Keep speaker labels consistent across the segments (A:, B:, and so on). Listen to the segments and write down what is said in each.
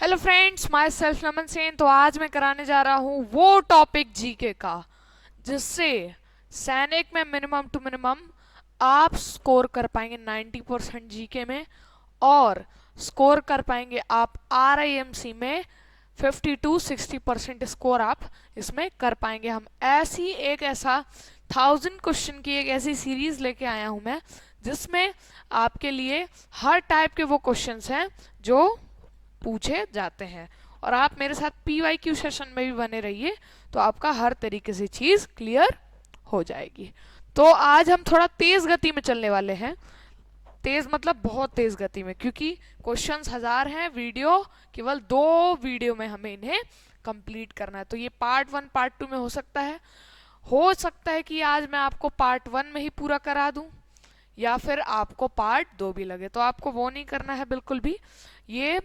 A: Hello friends, my self नमन सेन। तो आज मैं कराने जा रहा हूँ वो टॉपिक जीके का जिससे सैनिक में मिनिमम टू मिनिमम आप स्कोर कर पाएंगे 90% जीके में, और स्कोर कर पाएंगे आप आरआईएमसी में 50 to 60% स्कोर आप इसमें कर पाएंगे। हम ऐसा 1000 क्वेश्चन की एक ऐसी सीरीज लेके आया हूँ मैं, जिसमें आपके लिए हर टाइप के वो क्वेश्चंस हैं जो पूछे जाते हैं। और आप मेरे साथ PYQ सेशन में भी बने रहिए तो आपका हर तरीके से चीज़ क्लियर हो जाएगी। तो आज हम थोड़ा तेज़ गति में चलने वाले हैं। तेज़ मतलब बहुत तेज़ गति में, क्योंकि क्वेश्चंस 1000 हैं, वीडियो केवल 2 वीडियो में हमें इन्हें कंप्लीट करना है। तो ये पार्ट 1 पार्ट 2 में हो सकता है कि आज मैं आपको पार्ट 1 में ही पूरा करा दूं, या फिर आपको पार्ट 2 भी लगे। तो आपको वो नहीं करना है बिल्कुल भी। ये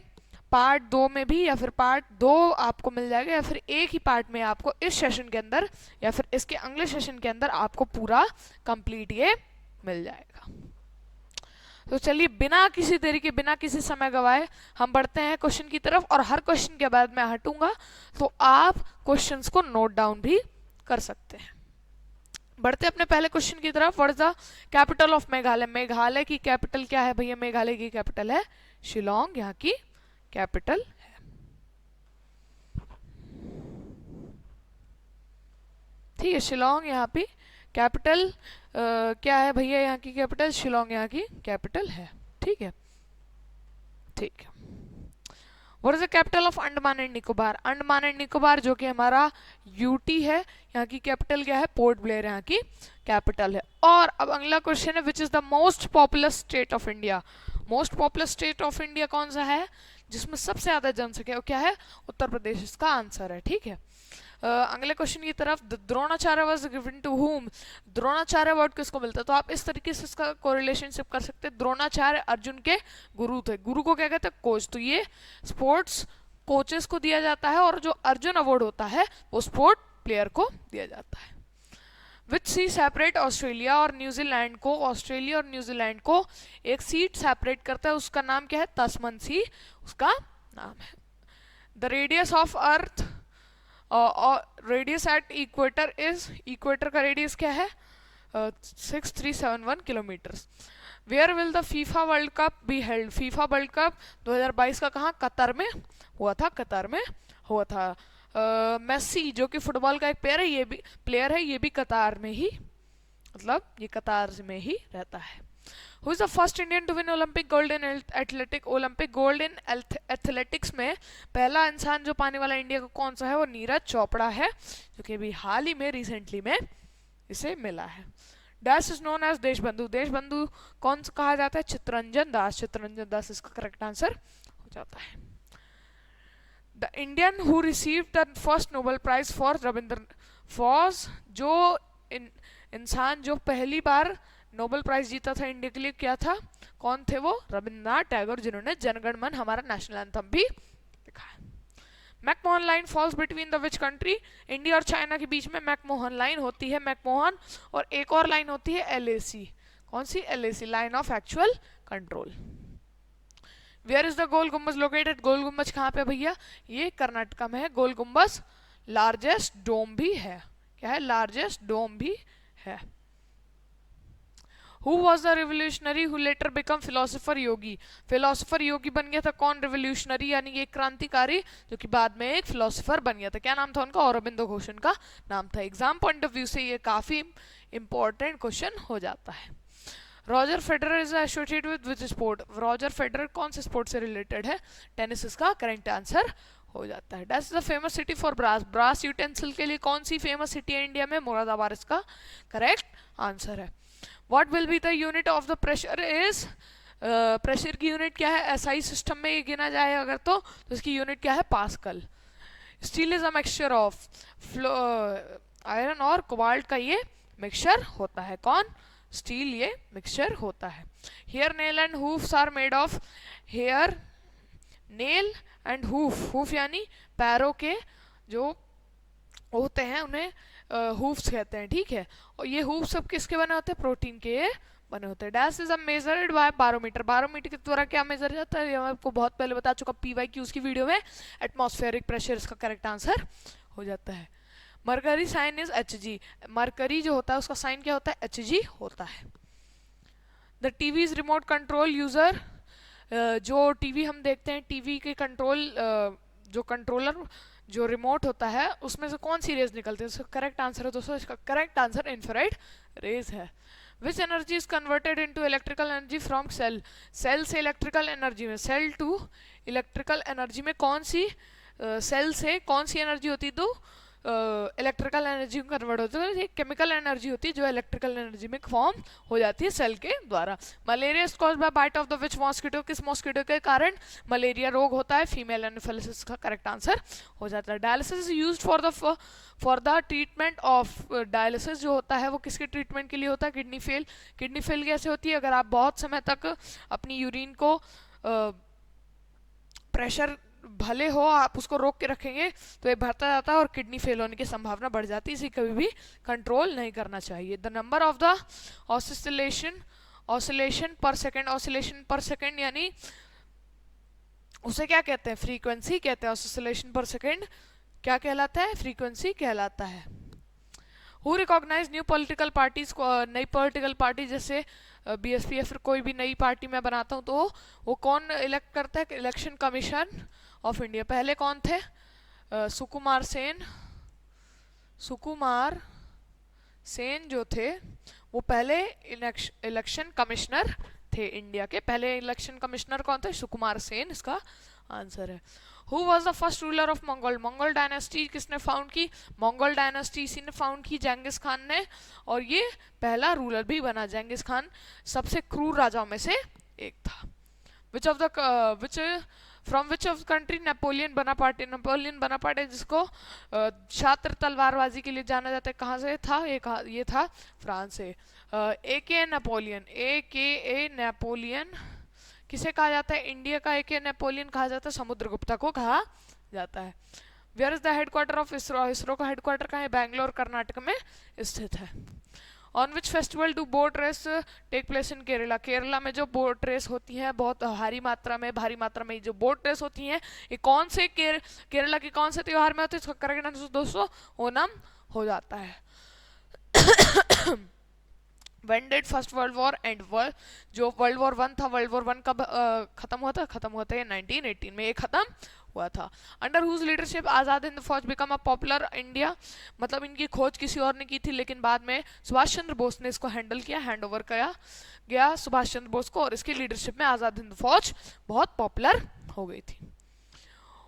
A: पार्ट 2 में भी, या फिर पार्ट 2 आपको मिल जाएगा, या फिर एक ही पार्ट में आपको इस सेशन के अंदर या फिर इसके अगले सेशन के अंदर आपको पूरा कंप्लीट ये मिल जाएगा। तो चलिए बिना किसी देरी के, बिना किसी समय गवाए हम बढ़ते हैं क्वेश्चन की तरफ। और हर क्वेश्चन के बाद मैं हटूंगा तो आप क्वेश्चंस को नोट डाउन भी कर सकते हैं। बढ़ते अपने पहले क्वेश्चन की तरफ। What is the capital of Meghalaya? Meghalaya की कैपिटल क्या है भैया? मेघालय की कैपिटल है शिलोंग, यहाँ की कैपिटल है। ठीक है, शिलोंग यहाँ पे कैपिटल क्या है भैया? यहाँ की कैपिटल शिलोंग, यहाँ की कैपिटल है। ठीक है, ठीक है। What is the capital of Andaman and Nicobar? Andaman and Nicobar जो कि हमारा यूटी है, यहाँ की कैपिटल क्या है? पोर्ट ब्लेयर यहाँ की कैपिटल है। और अब अगला क्वेश्चन है, which is the most populous state of India? Most populous state of India कौन सा है जिसमें सबसे ज्यादा जनसंख्या? वो क्या है? उत्तर प्रदेश इसका आंसर है। ठीक है, अगले क्वेश्चन की तरफ। Dronacharya was given to whom? Dronacharya word किसको मिलता है? तो आप इस तरीके से इसका कोरिलेशनशिप कर सकते हैं। द्रोणाचार्य अर्जुन के गुरु थे। गुरु को क्या कहते हैं? कोच। तो ये स्पोर्ट्स कोचेस को दिया जाता है, और जो अर्जुन अवार्ड होता है वो स्पोर्ट प्लेयर को दिया जाता है। विच सी सेपरेट ऑस्ट्रेलिया और न्यूजीलैंड को? ऑस्ट्रेलिया और न्यूजीलैंड को एक सीट सेपरेट करता है, उसका नाम क्या है? तस्मन सी उसका नाम है। The radius of earth, radius at equator is, equator का रेडियस क्या है? 6371 kilometres. Where will the FIFA World Cup be held? FIFA World Cup 2022 का कहाँ? कतर में हुआ था, कतर में हुआ था। मेसी जो कि फुटबॉल का एक प्लेयर है, ये भी कतार में ही, मतलब ये कतार में ही रहता है। Who is the first Indian to win Olympic gold in athletic? Olympic gold in athletics में पहला इंसान जो पाने वाला इंडिया को कौन सा है? वो नीरज चोपड़ा है, जो कि अभी हाल ही में रिसेंटली में इसे मिला है। Dash is known as Deshbandhu? Deshbandhu कौन सा कहा जाता है? चित्तरंजन दास। चित्तरंजन दास इसका करेक्ट आंसर हो जाता है। The Indian who receive the first Nobel prize for Ravindra फॉज, जो इंसान जो पहली बार नोबेल प्राइज जीता था इंडिया के लिए, क्या था? कौन थे वो? रविंद्रनाथ टैगोर, जिन्होंने जनगण मन हमारा नेशनल एंथम भी लिखा है। McMahon line falls between the which country? India और चाइना के बीच में मैकमोहन लाइन होती है, मैकमोहन। और एक और लाइन होती है LAC। कौन सी? LAC, line of actual control. Where is the Gol Gumbaz located? गोल गुम्बज कहाँ पे भैया? ये कर्नाटका में है। गोल गुम्बज लार्जेस्ट डोम भी है। क्या है? लार्जेस्ट डोम भी है। Who was the revolutionary who later become philosopher yogi? Philosopher yogi बन गया था कौन? रिवोल्यूशनरी यानी एक क्रांतिकारी, जो कि बाद में एक फिलोसोफर बन गया था। क्या नाम था उनका? औरबिंदो घोष उनका नाम था। एग्जाम पॉइंट ऑफ व्यू से ये काफी इंपॉर्टेंट क्वेश्चन हो जाता है। Roger Federer is associated with which sport? Roger Federer कौन से स्पोर्ट से रिलेटेड है? टेनिस इसका करेक्ट आंसर हो जाता है। That's the famous city for brass? Brass utensil के लिए कौन सी फेमस सिटी है इंडिया में? मुरादाबाद इसका करेक्ट आंसर है। What will be the unit of the pressure is? Pressure की यूनिट क्या है? SI सिस्टम में ये गिना जाए अगर तो इसकी यूनिट क्या है? Pascal. Steel is a mixture of iron और कोबाल्ट का ये मिक्सचर होता है। कौन? स्टील ये मिक्सचर होता है। Hair nail and hoofs are made of? Hair nail and hoof यानी पैरों के जो होते हैं उन्हें हूफ्स कहते हैं। ठीक है, और ये हूफ सब किसके बने होते हैं? प्रोटीन के बने होते हैं। Dash is a measured by barometer, barometer के द्वारा क्या मेजर जाता है, ये मैं आपको बहुत पहले बता चुका PYQs की वीडियो में। एटमॉस्फेरिक प्रेशर इसका करेक्ट आंसर हो जाता है। Mercury sign is Hg, mercury जो होता है उसका साइन क्या होता है, Hg होता है। The TV is remote control user, जो टीवी हम देखते हैं, टीवी के कंट्रोल जो कंट्रोलर जो रिमोट होता है उसमें से कौन सी रेज निकलती है, इसका करेक्ट आंसर है दोस्तों, इसका करेक्ट आंसर इंफ्रारेड रेज है। Which energy is converted into electrical energy from cell, cell से इलेक्ट्रिकल एनर्जी में, सेल टू इलेक्ट्रिकल एनर्जी में कौन सी सेल से कौन सी एनर्जी होती है, तो इलेक्ट्रिकल एनर्जी में कन्वर्ट होती है, एक केमिकल एनर्जी होती है जो इलेक्ट्रिकल एनर्जी में फॉर्म हो जाती है सेल के द्वारा। Malaria is caused by bite of the which mosquito, किस मॉस्किटो के कारण मलेरिया रोग होता है, फीमेल एनोफिलिस का करेक्ट आंसर हो जाता है। Dialysis is used for the treatment of, dialysis जो होता है वो किसके ट्रीटमेंट के लिए होता है, किडनी फेल। किडनी फेल कैसे होती है, अगर आप बहुत समय तक अपनी यूरिन को प्रेशर भले हो आप उसको रोक के रखेंगे तो ये बढ़ता जाता है और किडनी फेल होने की संभावना बढ़ जाती है, इसे कभी भी कंट्रोल नहीं करना चाहिए। The number of the oscillation पर सेकेंड, ऑसिलेशन पर सेकेंड यानी उसे क्या कहते हैं, फ्रीक्वेंसी कहते हैं। ऑसिलेशन पर सेकेंड क्या कहलाता है, फ्रीक्वेंसी कहलाता है। Who recognise new political parties, नई पॉलिटिकल पार्टी जैसे BSP या फिर कोई भी नई पार्टी मैं बनाता हूँ तो वो कौन इलेक्ट करता है, इलेक्शन कमीशन ऑफ इंडिया। पहले कौन थे, सुकुमार सेन, सुकुमार सेन जो थे वो पहले इलेक्शन कमिश्नर थे इंडिया के, पहले इलेक्शन कमिश्नर कौन थे, सुकुमार सेन इसका आंसर है। Who was the first ruler of Mongol, Mongol dynasty किसने फाउंड की, मंगोल डायनेस्टी इसी ने फाउंड की, जेंगिस खान ने, और ये पहला रूलर भी बना। जेंगिस खान सबसे क्रूर राजाओं में से एक था। Which of the which from which of country Napoleon Bonaparte, Napoleon Bonaparte जिसको छात्र तलवारबाजी के लिए जाना जाता है, कहाँ से था ये था फ्रांस से। AKA नेपोलियन, AKA नेपोलियन किसे कहा जाता है, इंडिया का AKA नेपोलियन कहा जाता है, समुद्रगुप्ता को कहा जाता है। Where is the headquarter of ISRO, ISRO का हेडक्वार्टर कहाँ है, बैंगलोर कर्नाटक में स्थित है। On which festival do boat race take place in Kerala, Kerala में जो बोट रेस होती है बहुत भारी मात्रा में जो बोट रेस होती हैं ये कौन से केरला के कौन से त्योहार में होती है, इसका करेक्ट आंसर दोस्तों ओनम हो जाता है। When did first world war and, जो वर्ल्ड वॉर 1 था, वर्ल्ड वॉर 1 कब खत्म हुआ था, ये 1918 में ये खत्म हुआ था। Under whose leadership Azad Hind फौज बिकम अ पॉपुलर इंडिया, मतलब इनकी खोज किसी और ने की थी लेकिन बाद में सुभाष चंद्र बोस ने इसको हैंडल किया, हैंड ओवर किया गया सुभाष चंद्र बोस को, और इसकी लीडरशिप में आज़ाद हिंद फौज बहुत पॉपुलर हो गई थी।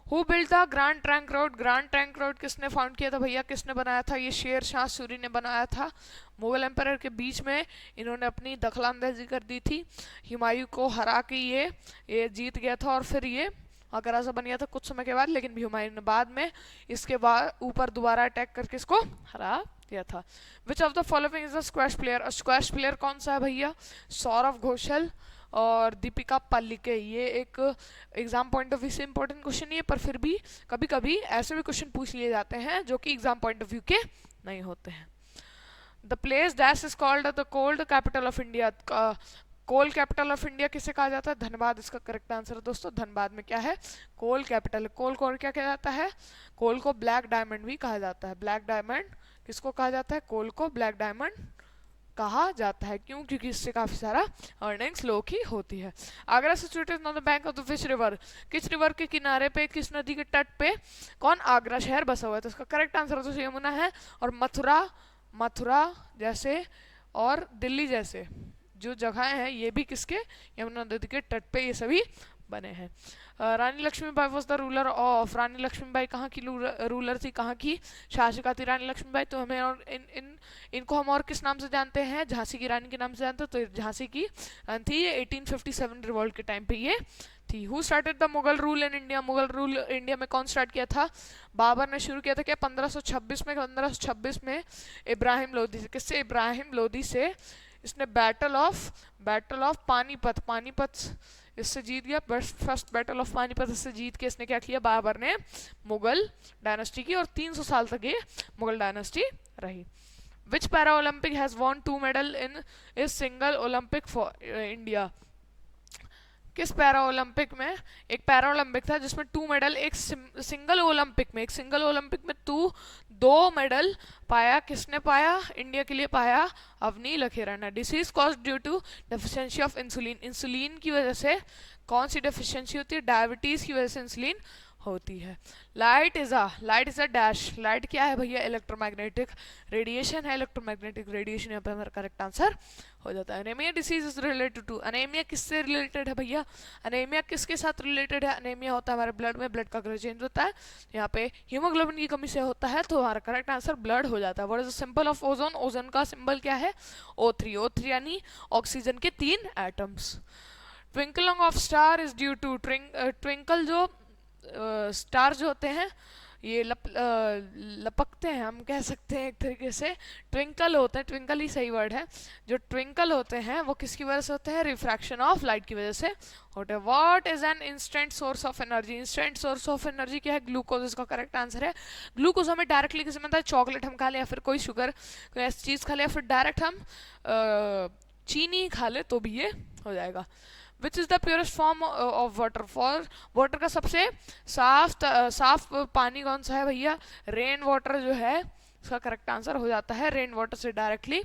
A: Who build the grand trunk road, grand trunk road किसने फाउंड किया था भैया, किसने बनाया था, ये शेर शाह सूरी ने बनाया था। मुगल एम्पायर के बीच में इन्होंने अपनी दखलंदाजी कर दी थी, हुमायूं को हरा के ये जीत गया था और फिर ये आगरा से बन गया था कुछ समय के बाद, लेकिन हुमायूं ने बाद में इसके बाद ऊपर दोबारा अटैक करके इसको हरा दिया था। Which of the following is the squash player, squash player कौन सा है भैया, सौरव घोषाल और दीपिका पाल्लिके। ये एक एग्जाम पॉइंट ऑफ व्यू से इंपॉर्टेंट क्वेश्चन नहीं है, पर फिर भी कभी कभी ऐसे भी क्वेश्चन पूछ लिए जाते हैं जो कि एग्जाम पॉइंट ऑफ व्यू के नहीं होते हैं। The place dash is called the cold capital of India, cold capital of India किसे कहा जाता है, धनबाद इसका करेक्ट आंसर है दोस्तों। धनबाद में क्या है, कोल कैपिटल। कोल को और क्या कहा जाता है, कोल को ब्लैक डायमंड भी कहा जाता है। ब्लैक डायमंड किसको कहा जाता है, कोल को ब्लैक डायमंड कहा जाता है, क्यों, क्योंकि इससे काफी सारा अर्निंग्स लो की होती है। Agra situated on the bank of the which river, किस रिवर के किनारे पे, किस नदी के तट पे कौन आगरा शहर बसा हुआ है, तो इसका करेक्ट आंसर तो यमुना है। और मथुरा जैसे और दिल्ली जैसे जो जगह हैं ये भी किसके, यमुना नदी के तट पे ये सभी बने हैं। Rani Lakshmibai was the ruler of, Rani Lakshmibai कहाँ की रूलर थी, कहाँ की शासिका थी रानी लक्ष्मीबाई, तो हमें और इनको हम और किस नाम से जानते हैं, झांसी की रानी के नाम से जानते हैं, तो झांसी की थी ये 1857 रिवॉल्ट के टाइम पे ये थी। Who started the Mughal rule in India, Mughal rule India में कौन स्टार्ट किया था, बाबर ने शुरू किया था क्या 1526 में इब्राहिम लोदी से, किससे, इब्राहिम लोदी से इसने बैटल ऑफ पानीपत इससे जीत गया, फर्स्ट बैटल ऑफ पानीपत इससे जीत के इसने क्या किया, बाबर ने मुगल डायनेस्टी की, और 300 साल तक ये मुगल डायनेस्टी रही। Which para Olympic has won 2 medal in इस सिंगल ओलंपिक फॉर इंडिया? किस पैरा ओलंपिक में, एक पैरा ओलंपिक था जिसमें 2 मेडल, एक सिंगल ओलंपिक में, एक सिंगल ओलंपिक में 2 मेडल पाया, किसने पाया? इंडिया के लिए पाया अवनी लखेरा ने। Disease cause due to deficiency of insulin, insulin की वजह से कौन सी डेफिशिएंसी होती है? डायबिटीज की वजह से इंसुलिन होती है। Light is a dash, light क्या है भैया? इलेक्ट्रोमैग्नेटिक रेडिएशन है, इलेक्ट्रोमैग्नेटिक रेडिएशन यहाँ पे हमारा करेक्ट आंसर हो जाता है। Anaemia disease is related to, anaemia किससे रिलेटेड है भैया? अनेमिया किसके साथ रिलेटेड है? अनेमिया होता है हमारे ब्लड में, ब्लड का कलर चेंज होता है, यहाँ पे हीमोग्लोबिन की कमी से होता है, तो हमारा करेक्ट आंसर ब्लड हो जाता है। What is the symbol of ozone? Ozone का सिंबल क्या है? O3, O3 यानी ऑक्सीजन के 3 atoms. Twinkling of star is due to, twinkle जो स्टार जो होते हैं ये लपकते हैं, हम कह सकते हैं एक तरीके से, ट्विंकल होते हैं, ट्विंकल ही सही वर्ड है, जो ट्विंकल होते हैं वो किसकी वजह से होते हैं? रिफ्रैक्शन ऑफ लाइट की वजह से होते हैं। What is an instant source of energy? Instant source of energy क्या है? ग्लूकोज, इसका करेक्ट आंसर है। ग्लूकोज हमें डायरेक्टली किसी में, चॉकलेट हम खा लें या फिर कोई शुगर कोई ऐसी चीज़ खा लें या फिर डायरेक्ट हम चीनी खा ले तो भी ये हो जाएगा। Which is the purest form of water? For water का सबसे साफ पानी कौन सा है भैया? रेन वाटर जो है इसका करेक्ट आंसर हो जाता है, रेन वाटर से डायरेक्टली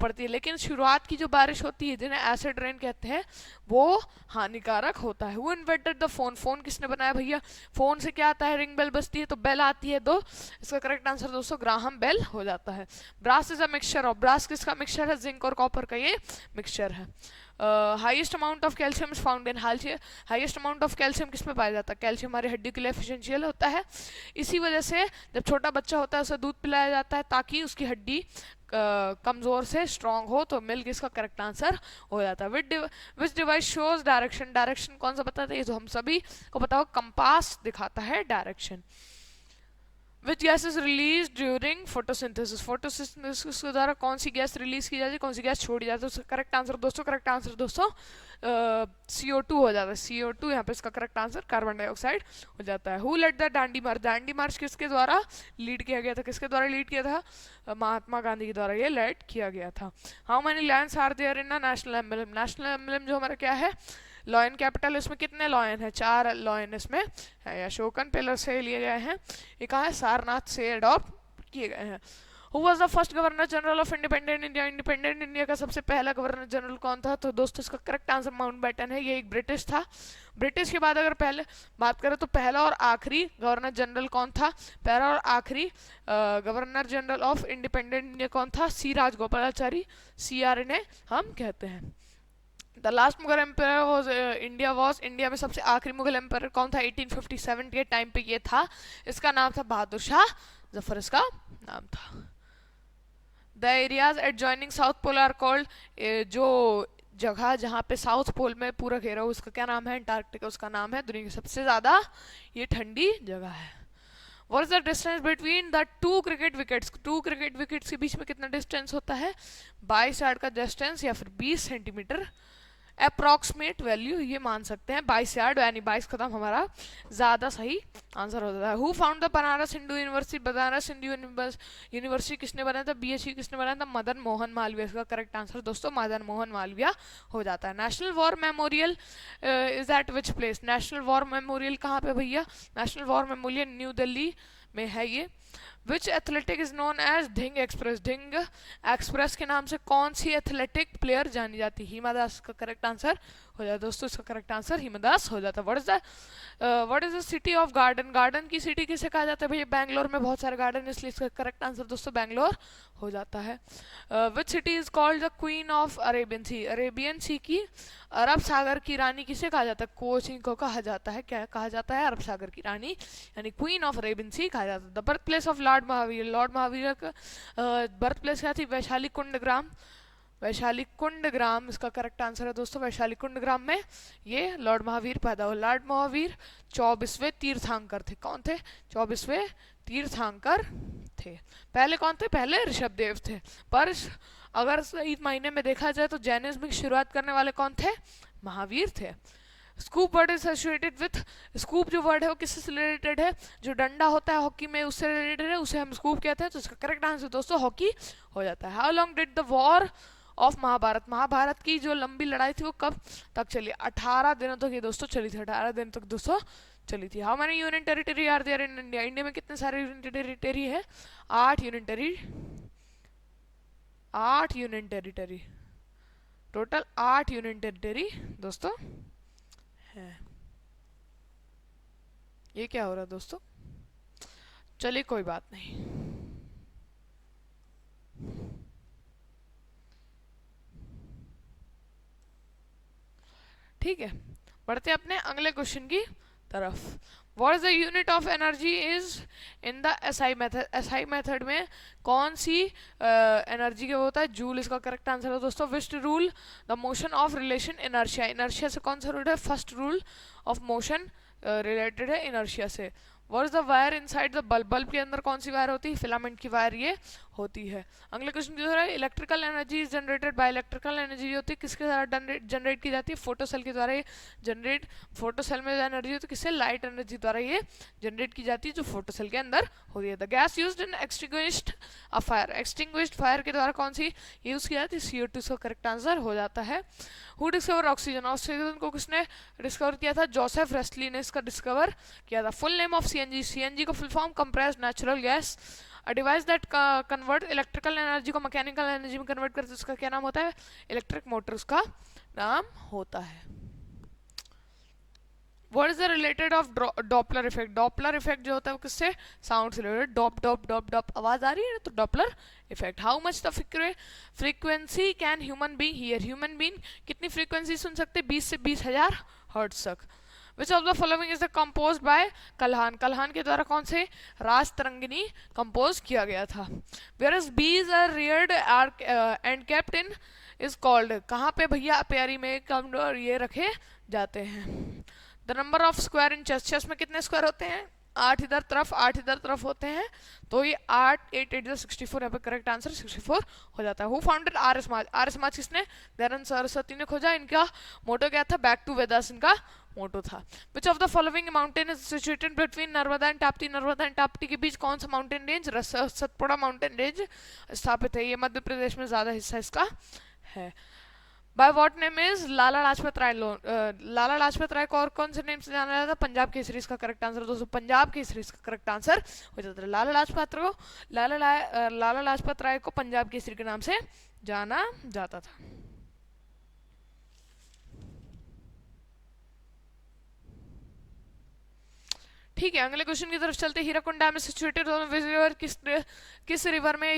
A: पड़ती है। लेकिन शुरुआत की जो बारिश होती है जिन्हें एसिड रेन कहते हैं वो हानिकारक होता है। Who invented the phone? Phone किसने बनाया भैया? फोन से क्या आता है? रिंग बेल बजती है तो बेल आती है, दो इसका करेक्ट आंसर दोस्तों ग्राहम बेल हो जाता है। Brass is a mixture of, brass किसका मिक्सचर है? जिंक और कॉपर का ये मिक्सचर है। Highest amount of calcium is found in, highest amount of calcium किस में पाया जाता है? कैल्शियम हमारी हड्डी के लिए एफिशिएंशियल होता है, इसी वजह से जब छोटा बच्चा होता है उसे दूध पिलाया जाता है ताकि उसकी हड्डी कमजोर से स्ट्रांग हो, तो मिल्क इसका करेक्ट आंसर हो जाता है। विच डिवाइस शोज डायरेक्शन? डायरेक्शन कौन सा बताता है? ये तो हम सभी को पता हो, कंपास दिखाता है direction. Which gas is released during photosynthesis? Photosynthesis के द्वारा कौन सी गैस रिलीज की जाती है, कौन सी गैस छोड़ी जाती है? उसका करेक्ट आंसर दोस्तों CO2 हो जाता है। CO2 यहाँ पे इसका करेक्ट आंसर कार्बन डाइऑक्साइड हो जाता है। हु लेड द दांडी मार्च? दांडी मार्च किसके द्वारा लीड किया गया था? किसके द्वारा लीड किया था? महात्मा गांधी के द्वारा ये लीड किया गया था। How many lions are there in a national emblem? National emblem जो हमारा क्या है? लॉयन कैपिटल, इसमें कितने लॉयन है? 4 लॉयन इसमें है। अशोकन पिलर से लिए गए हैं, ये कहाँ है? सारनाथ से अडॉप्ट किए गए हैं। Who was the first governor general of independent India? Independent India का सबसे पहला गवर्नर जनरल कौन था? तो दोस्तों इसका करेक्ट आंसर माउंटबेटन है, ये एक ब्रिटिश था। ब्रिटिश के बाद अगर पहले बात करें तो पहला और आखिरी गवर्नर जनरल कौन था? पहला और आखिरी governor general of independent India कौन था? सी राजगोपालाचारी, CR इन्हें हम कहते हैं। The last Mughal empire was India में सबसे आखिरी मुगल एम्पायर कौन था? 1857 के टाइम पे ये था, इसका नाम था बहादुर शाह जफर, इसका नाम था। The areas adjoining south pole are called, जो जगह जहाँ पे साउथ पोल में पूरा घेरा हो उसका क्या नाम है? अंटार्कटिका उसका नाम है। दुनिया की सबसे ज्यादा ये ठंडी जगह है। What is the distance between the 2 cricket wickets? 2 cricket wickets के बीच में कितना डिस्टेंस होता है? 22 यार्ड का डिस्टेंस या फिर 20 सेंटीमीटर अप्रॉक्सीमेट वैल्यू ये मान सकते हैं 22 यार्ड, यानी 22 कदम हमारा ज़्यादा सही आंसर हो जाता है। Who found the Banaras Hindu university? Banaras Hindu university किसने बनाया था? BHU किसने बनाया था? मदन मोहन मालवीय, इसका करेक्ट आंसर दोस्तों मदन मोहन मालवीय हो जाता है। National war memorial is at which place? National war memorial कहाँ पे भैया? National war memorial New Delhi में है ये। Which athletic is known as Dhing express? Dhing express के नाम से कौन सी एथलेटिक प्लेयर जानी जाती है? हिमा दास का करेक्ट आंसर हो जाता है दोस्तों, इसका करेक्ट आंसर हिमा दास हो जाता है। What is the city of garden? Garden की सिटी किसे कहा जाता है भैया? बैंगलोर में बहुत सारे गार्डन, इसलिए इसका करेक्ट आंसर दोस्तों बैंगलोर हो जाता है। Which city is called the queen of Arabian sea? Arabian sea की, अरब सागर की रानी किसे कहा जाता है? कोचिन को कहा जाता है, क्या कहा जाता है? अरब सागर की रानी यानी क्वीन ऑफ अरेबियन सी कहा जाता है। The birth place of Lord Mahavir? Lord Mahavir का बर्थ प्लेस क्या थी? वैशाली कुंड ग्राम, वैशाली कुंड ग्राम इसका करेक्ट आंसर है दोस्तों। वैशाली कुंड ग्राम में ये लॉर्ड महावीर पैदा हुए। लॉर्ड महावीर 24वें तीर्थंकर थे। कौन थे? 24वें तीर्थंकर थे। पहले कौन थे? पहले ऋषभदेव थे। पर अगर सही मायने में देखा जाए तो जैनिज्म की शुरुआत करने वाले कौन थे? महावीर थे। Scoop word is associated with, scoop जो वर्ड है वो किससे रिलेटेड है, जो डंडा होता है हॉकी में उससे रिलेटेड है, उसे हम स्कूप कहते हैं, तो इसका करेक्ट आंसर दोस्तों हॉकी हो जाता है। How long did the war of Mahabharata, Mahabharata की जो लंबी लड़ाई थी वो कब तक चली, 18 दिनों तक ये दोस्तों चली थी, 18 दिन तक दोस्तों चली थी। How many union territory are there in India, India में कितने सारे यूनियन टेरिटरी है, 8 union territory, total 8 union territory दोस्तों है। ये क्या हो रहा है दोस्तों, चलिए कोई बात नहीं। ठीक है, बढ़ते अपने अगले क्वेश्चन की तरफ। What is the unit of energy is in the SI method, SI method में कौन सी एनर्जी का होता है, जूल इसका करेक्ट आंसर है दोस्तों। Which rule the motion of relation inertia, inertia से कौन सा रूल है, first rule of motion related है इनर्शिया से। What is the wire inside the bulb, bulb के अंदर कौन सी वायर होती है, फिलामेंट की वायर ये होती है। अगले क्वेश्चन की तरह, electrical energy is generated by, electrical energy होती है किसके द्वारा जनरेट की जाती है, फोटोसेल के द्वारा ये जनरेट, फोटोसेल में एनर्जी होती है किससे, लाइट एनर्जी द्वारा ये जनरेट की जाती है जो फोटोसेल के अंदर होती है। The gas used in extinguished a fire, extinguished fire के द्वारा कौन सी यूज की जाती है, CO2, इसका करेक्ट आंसर हो जाता है। हु डिस्कवर ऑक्सीजन, ऑक्सीजन को किसने डिस्कवर किया था, जोसेफ रेस्ली ने इसका डिस्कवर किया था। Full name of CNG, CNG को full form compressed natural gas, a device that convert electrical energy को मैकेनिकल एनर्जी में कन्वर्ट करते, उसका क्या नाम होता है, इलेक्ट्रिक मोटर उसका नाम होता है। What is the related of Doppler effect, Doppler effect जो होता है वो किससे, साउंड से रिलेटेड, डॉप डॉप डॉप डॉप आवाज आ रही है ना, तो Doppler effect. How much the frequency can human being hear, human being कितनी फ्रीक्वेंसी सुन सकते, 20 से 20,000 हर्ट्ज तक। Which of the following is the compose by Kalhana, Kalhana के द्वारा कौन से राज तरंगिनी कंपोज किया गया था। Whereas bees are reared and kept in is called, कहाँ पे भैया अपियरी में ये रखे जाते हैं। The number of square in chess, chess में कितने स्क्वायर होते हैं, 8 इधर तरफ 8 इधर तरफ होते हैं, तो ये 8 8 8 64, यहाँ पे करेक्ट आंसर 64 हो जाता है। हु फाउंडेड आर्य समाज, आर्य समाज किसने, दयानंद सरस्वती ने खोजा। इनका मोटो क्या था, बैक टू वेदास इनका मोटो था। Which of the following mountain is situated between Narmada and Tapti, Narmada and Tapti के बीच कौन सा mountain range, Satpura mountain range स्थापित है, ये मध्य प्रदेश में ज्यादा हिस्सा इसका है। By what name is Lala Lajpat Rai, Lala Lajpat Rai को और कौन से नेम से जाना जाता है, पंजाब केसरी इसका करेक्ट आंसर दोस्तों, पंजाब केसरी इसका करेक्ट आंसर हो जाता है। लाला लाजपत राय को पंजाब केसरी के नाम से जाना जाता था। ठीक है, अगले क्वेश्चन की तरफ चलते। हीराकुंड डैम सिचुएटेड रिवर, किस रिवर में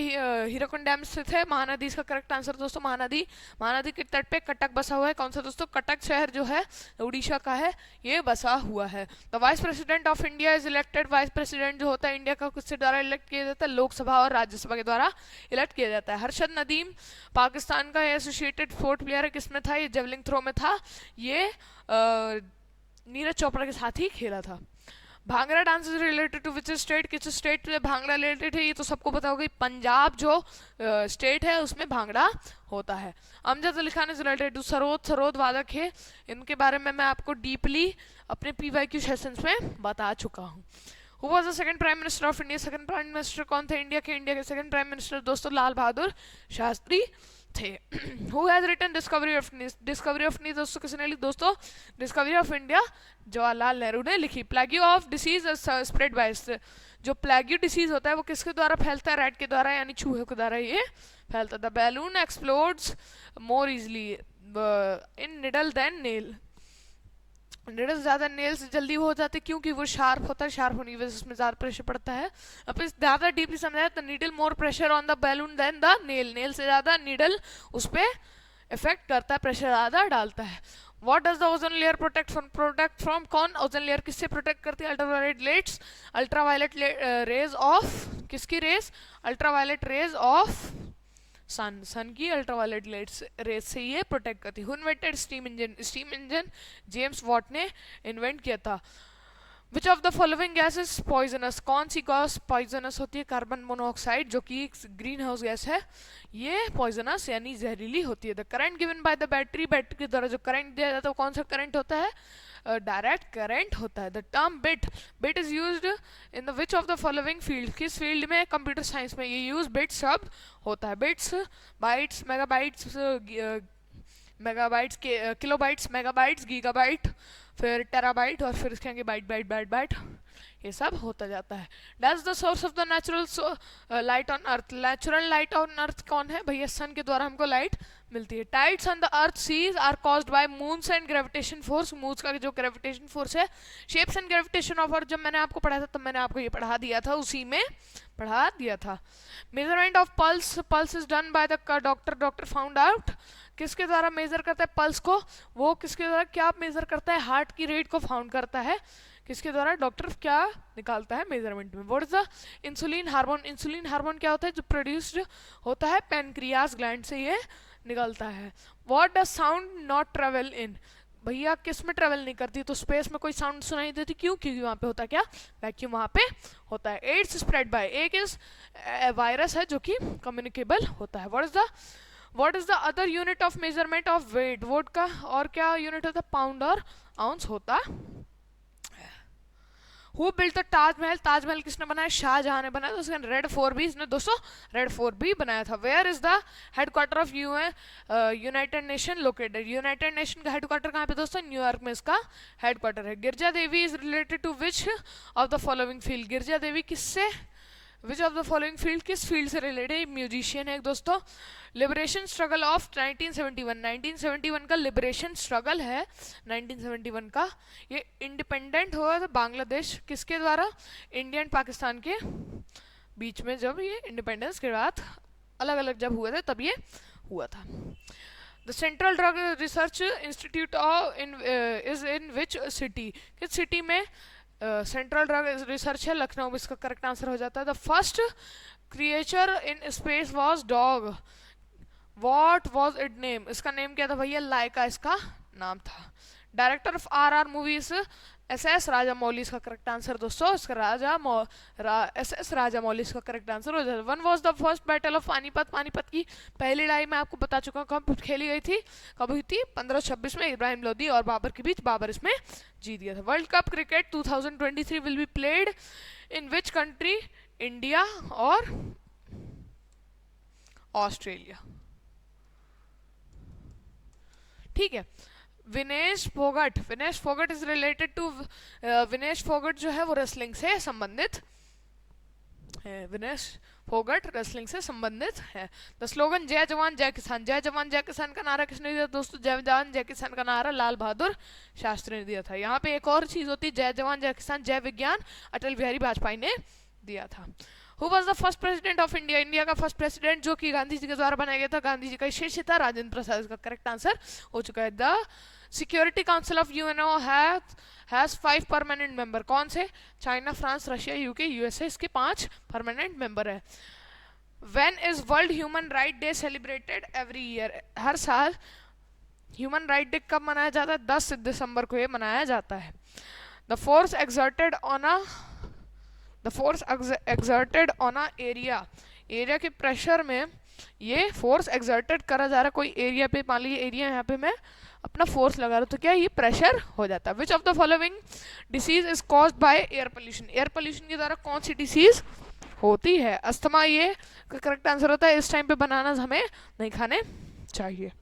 A: हीराकुंड डैम स्थित है, महानदी इसका करेक्ट आंसर दोस्तों, महानदी, महानदी के तट पे कटक बसा हुआ है, कौन सा दोस्तों, कटक शहर जो है उड़ीसा का है, ये बसा हुआ है। The vice president of India is elected, vice president जो होता है इंडिया का किसके द्वारा इलेक्ट किया जाता है, लोकसभा और राज्यसभा के द्वारा इलेक्ट किया जाता है। हर्षद नदीम पाकिस्तान का एसोसिएटेड फोर्थ प्लेयर है, किसमें था, ये जेवलिंग थ्रो में था, ये नीरज चोपड़ा के साथ ही खेला था। Bhangra dance is related to which state, किस स्टेट में भांगड़ा रिलेटेड है, ये तो सबको पता होगा, पंजाब जो स्टेट है उसमें भांगड़ा होता है। Amjad Ali Khan is related to sarod, sarod वादक है, इनके बारे में मैं आपको डीपली अपने PYQ सेशंस में बता चुका हूँ। Who was the second prime minister of India, second prime minister कौन थे इंडिया के सेकंड प्राइम मिनिस्टर दोस्तों लाल बहादुर शास्त्री थे। Who has written discovery of नीस, डिस्कवरी ऑफ नीस दोस्तों किसने लिखी, दोस्तों discovery of India Jawaharlal Nehru ने लिखी। Plague of disease spread by, जो प्लेग्यू डिसीज होता है वो किसके द्वारा फैलता है, रैट के द्वारा यानी चूहे के द्वारा ये फैलता है। The balloon explodes more easily in needle than nail, needle ज्यादा नेल से जल्दी हो जाते हैं क्योंकि वो शार्प होता है, शार्प होने की वजह से उसमें ज्यादा प्रेशर पड़ता है। अब इस ज्यादा डीपली समझाया तो needle more pressure on the balloon than the nail, nail से ज्यादा नीडल उस पर इफेक्ट करता है, प्रेशर ज्यादा डालता है। What does the ozone layer protect from, कौन ओजोन लेयर किससे प्रोटेक्ट करती है, ultraviolet let's, ultraviolet rays of, किसकी रेज, अल्ट्रावायलेट रेज ऑफ सन, सन की अल्ट्रावायलेट रेज से ये प्रोटेक्ट करती है। Who invented steam engine, steam engine James Watt ने इन्वेंट किया था। Which of the following gases poisonous, कौन सी गैस पॉइजनस होती है, कार्बन मोनोऑक्साइड जो कि ग्रीन हाउस गैस है, ये पॉइजनस यानी जहरीली होती है। The current given by the battery, battery के द्वारा जो करंट दिया जाता है वो कौन सा करंट होता है, डायरेक्ट करंट होता है. The term bit, bit is used in the which of the following field, किस फील्ड में, कंप्यूटर साइंस में ये यूज बिट शब्द होता है. Bits, bytes, megabytes, megabytes, kilobytes, megabytes, gigabyte, फिर टेराबाइट, और फिर इसके आगे बाइट बाइट बाइट बाइट, ये सब होता जाता है. That's the source of the natural light on earth. Natural light on earth कौन है भैया? सन के द्वारा हमको लाइट मिलती है. Tides on the earth seas are caused by moons and gravitation force. Moons का जो ग्रेविटेशन फोर्स है, shapes and gravitation of earth जब मैंने आपको पढ़ाया था तब मैंने आपको ये पढ़ा दिया था, उसी में पढ़ा दिया था. Measurement of pulse, pulse is done by the doctor. Doctor found out, किसके द्वारा मेजर करता है पल्स को? वो किसके द्वारा क्या मेजर करता है? हार्ट की रेट को फाउंड करता है. किसके द्वारा? डॉक्टर क्या निकालता है मेजरमेंट में? What is the insulin hormone. Insulin hormone क्या होता है? जो प्रोड्यूस्ड होता है पैनक्रियास ग्लैंड से ये निकलता है. What does sound not travel in. भैया किस में ट्रेवल नहीं करती? तो स्पेस में कोई साउंड सुनाई देती. क्यों? क्योंकि वहाँ पे होता क्या? वैक्यूम वहाँ पे होता है. एड्स स्प्रेड बाय, एक इज वायरस है जो कि कम्युनिकेबल होता है. What is the other unit of measurement of weight. Weight का और क्या यूनिट होता है? पाउंड और आउंस होता है. Who built the Taj Mahal. Taj Mahal किसने बनाया? शाहजहां ने बनाया. तो उसका रेड फोर्ट भी इसने दोस्तों रेड फोर्ट भी बनाया था. Where is the headquarter of United Nation located. United Nation का हेडक्वार्टर कहाँ पे दोस्तों? न्यूयॉर्क में इसका हेडक्वार्टर है. Girija Devi is related to which of the following field. Girija Devi किससे, which of the following field, किस फील्ड से रिलेटेड है? म्यूजिशियन है दोस्तों. Liberation struggle of 1971. 1971 का लिबरेशन स्ट्रगल है 1971 का. ये इंडिपेंडेंट हुआ था बांग्लादेश किसके द्वारा? इंडिया एंड पाकिस्तान के बीच में, जब ये इंडिपेंडेंस के बाद अलग अलग जब हुए थे तब ये हुआ था. The central drug research institute is in which city. किस सिटी में सेंट्रल ड्रग रिसर्च है? लखनऊ. इसका करेक्ट आंसर हो जाता है. The first creature in space was dog. What was it name. इसका नेम क्या था भैया? लाइका इसका नाम था. Director of R movies SS Rajamouli इसका करेक्ट आंसर दोस्तों. इसका SS राजामौली इसका करेक्ट आंसर हो जाता है. One was the first battle of Panipat. Panipat की पहली लड़ाई मैं आपको बता चुका हूँ कब खेली गई थी, कब हुई थी? 1526 में इब्राहिम लोदी और बाबर के बीच. बाबर इसमें जीत गया था. World Cup cricket 2023 will be played in which country? India और ऑस्ट्रेलिया. ठीक है. Vinesh Phogat. Vinesh Phogat is related to, Vinesh Phogat जो है वो रेसलिंग से संबंधित है. विनेश फोगट रेसलिंग से संबंधित है. द स्लोगन जय जवान जय किसान. जय जवान जय किसान का नारा किसने दिया दोस्तों? जय जवान जय किसान का नारा लाल बहादुर शास्त्री ने दिया था. यहाँ पे एक और चीज होती है, जय जवान जय किसान, जय विज्ञान अटल बिहारी वाजपेयी ने दिया था. Who was the first president of India. India का फर्स्ट प्रेसिडेंट जो कि गांधी जी के द्वारा बनाया गया था, गांधी जी का शिष्य था, राजेंद्र प्रसाद. इसका करेक्ट आंसर हो चुका है. The security council of UNO has 5 permanent member. कौन से? China, France, Russia, UK, USA. इसके 5 परमानेंट मेंबर है. When is world human right day celebrated every year. हर साल ह्यूमन राइट डे कब मनाया जाता है? 10 दिसंबर को ये मनाया जाता है. The force exerted on a area. Area के प्रेशर में ये फोर्स एक्सर्टेड करा जा रहा है. कोई एरिया पे, मान लीजिए एरिया यहाँ पे मैं अपना फोर्स लगा रहा हूँ, तो क्या ये प्रेशर हो जाता है. Which of the following disease is caused by air pollution. Air pollution के द्वारा कौन सी डिसीज होती है? अस्थमा. ये करेक्ट आंसर होता है. इस टाइम पे बनाना हमें नहीं खाने चाहिए.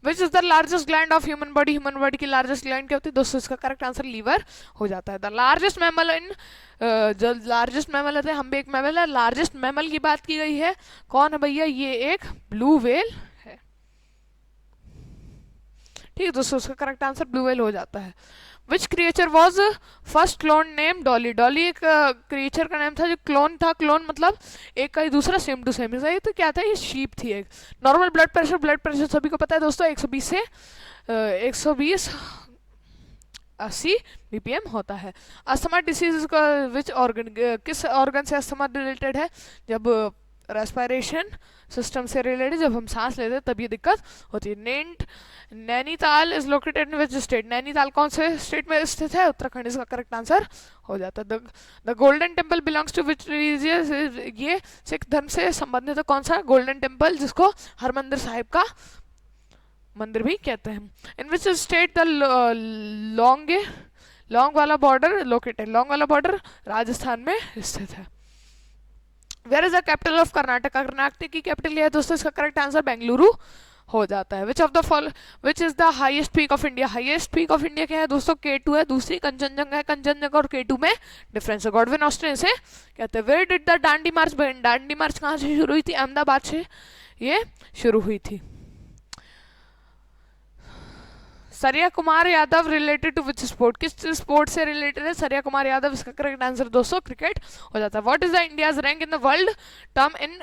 A: विच is the largest gland of human body. Human body की लार्जेस्ट ग्लैंड क्या होती है दोस्तों? इसका करेक्ट आंसर लीवर हो जाता है. द लार्जेस्ट मैमल इन, जो लार्जेस्ट मैमल होते हैं, हम भी एक मैमल है. लार्जेस्ट मैमल की बात की गई है, कौन है भैया? ये एक ब्लू व्हेल है. ठीक है दोस्तों, उसका करेक्ट आंसर ब्लू व्हेल हो जाता है. Which creature was first clone name? Dolly. Dolly एक क्रिएचर का नाम था जो क्लोन था. क्लोन मतलब एक का ही दूसरा सेम टू सेम. ये तो क्या था? ये शीप थी एक. नॉर्मल ब्लड प्रेशर सभी को पता है दोस्तों 120 से 120 80 BPM होता है. अस्थमा डिसीज का विच ऑर्गन, किस ऑर्गन से अस्थमा रिलेटेड है? जब रेस्पिरेशन सिस्टम से रिलेटेड, जब हम सांस लेते हैं तब ये दिक्कत होती है. Nainital is located in which state. Nainital कौन से स्टेट में स्थित है? उत्तराखंड. इसका करेक्ट आंसर हो जाता है. The golden temple belongs to which religious. ये सिख धर्म से संबंधित है. कौन सा? गोल्डन टेम्पल, जिसको हरमंदिर साहिब का मंदिर भी कहते हैं। In which state the Longewala border located, Longewala border Rajasthan में स्थित है। Where is the capital of Karnataka, Karnataka की कैपिटल है दोस्तों, इसका करेक्ट आंसर बेंगलुरु हो जाता है। Which is the highest peak of India, highest peak of India क्या है दोस्तों, K2 है, दूसरी कंचनजंगा है, कंचनजंगा और K2 में डिफरेंस है, गॉडविन ऑस्टिन से कहते हैं। Where did the Dandi march begin, Dandi march कहाँ से शुरू हुई थी, अहमदाबाद से ये शुरू हुई थी। Surya Kumar Yadav related to which sport, किस स्पोर्ट से रिलेटेड है सरिया कुमार यादव, इसका करेक्ट आंसर दोस्तों क्रिकेट हो जाता है। What is the India's rank in the world term in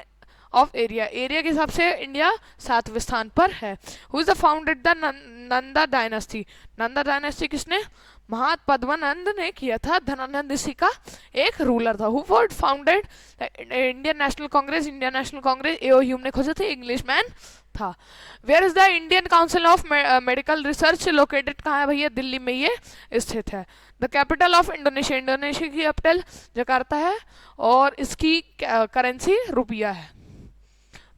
A: of area, area के हिसाब से इंडिया 7वें स्थान पर है। Who is the founded the Nanda dynasty, Nanda dynasty किसने, महापद्मानंद ने किया था, धनानंद इसी का एक रूलर था। हु वर्ड founded Indian National Congress, Indian National Congress A.O. Hume ने खोजा था, इंग्लिश मैन था। Where is the Indian Council of Medical Research located, कहाँ है भैया, दिल्ली में ये स्थित है। The capital of Indonesia, Indonesia की कैपिटल जकार्ता है और इसकी करेंसी रुपया है,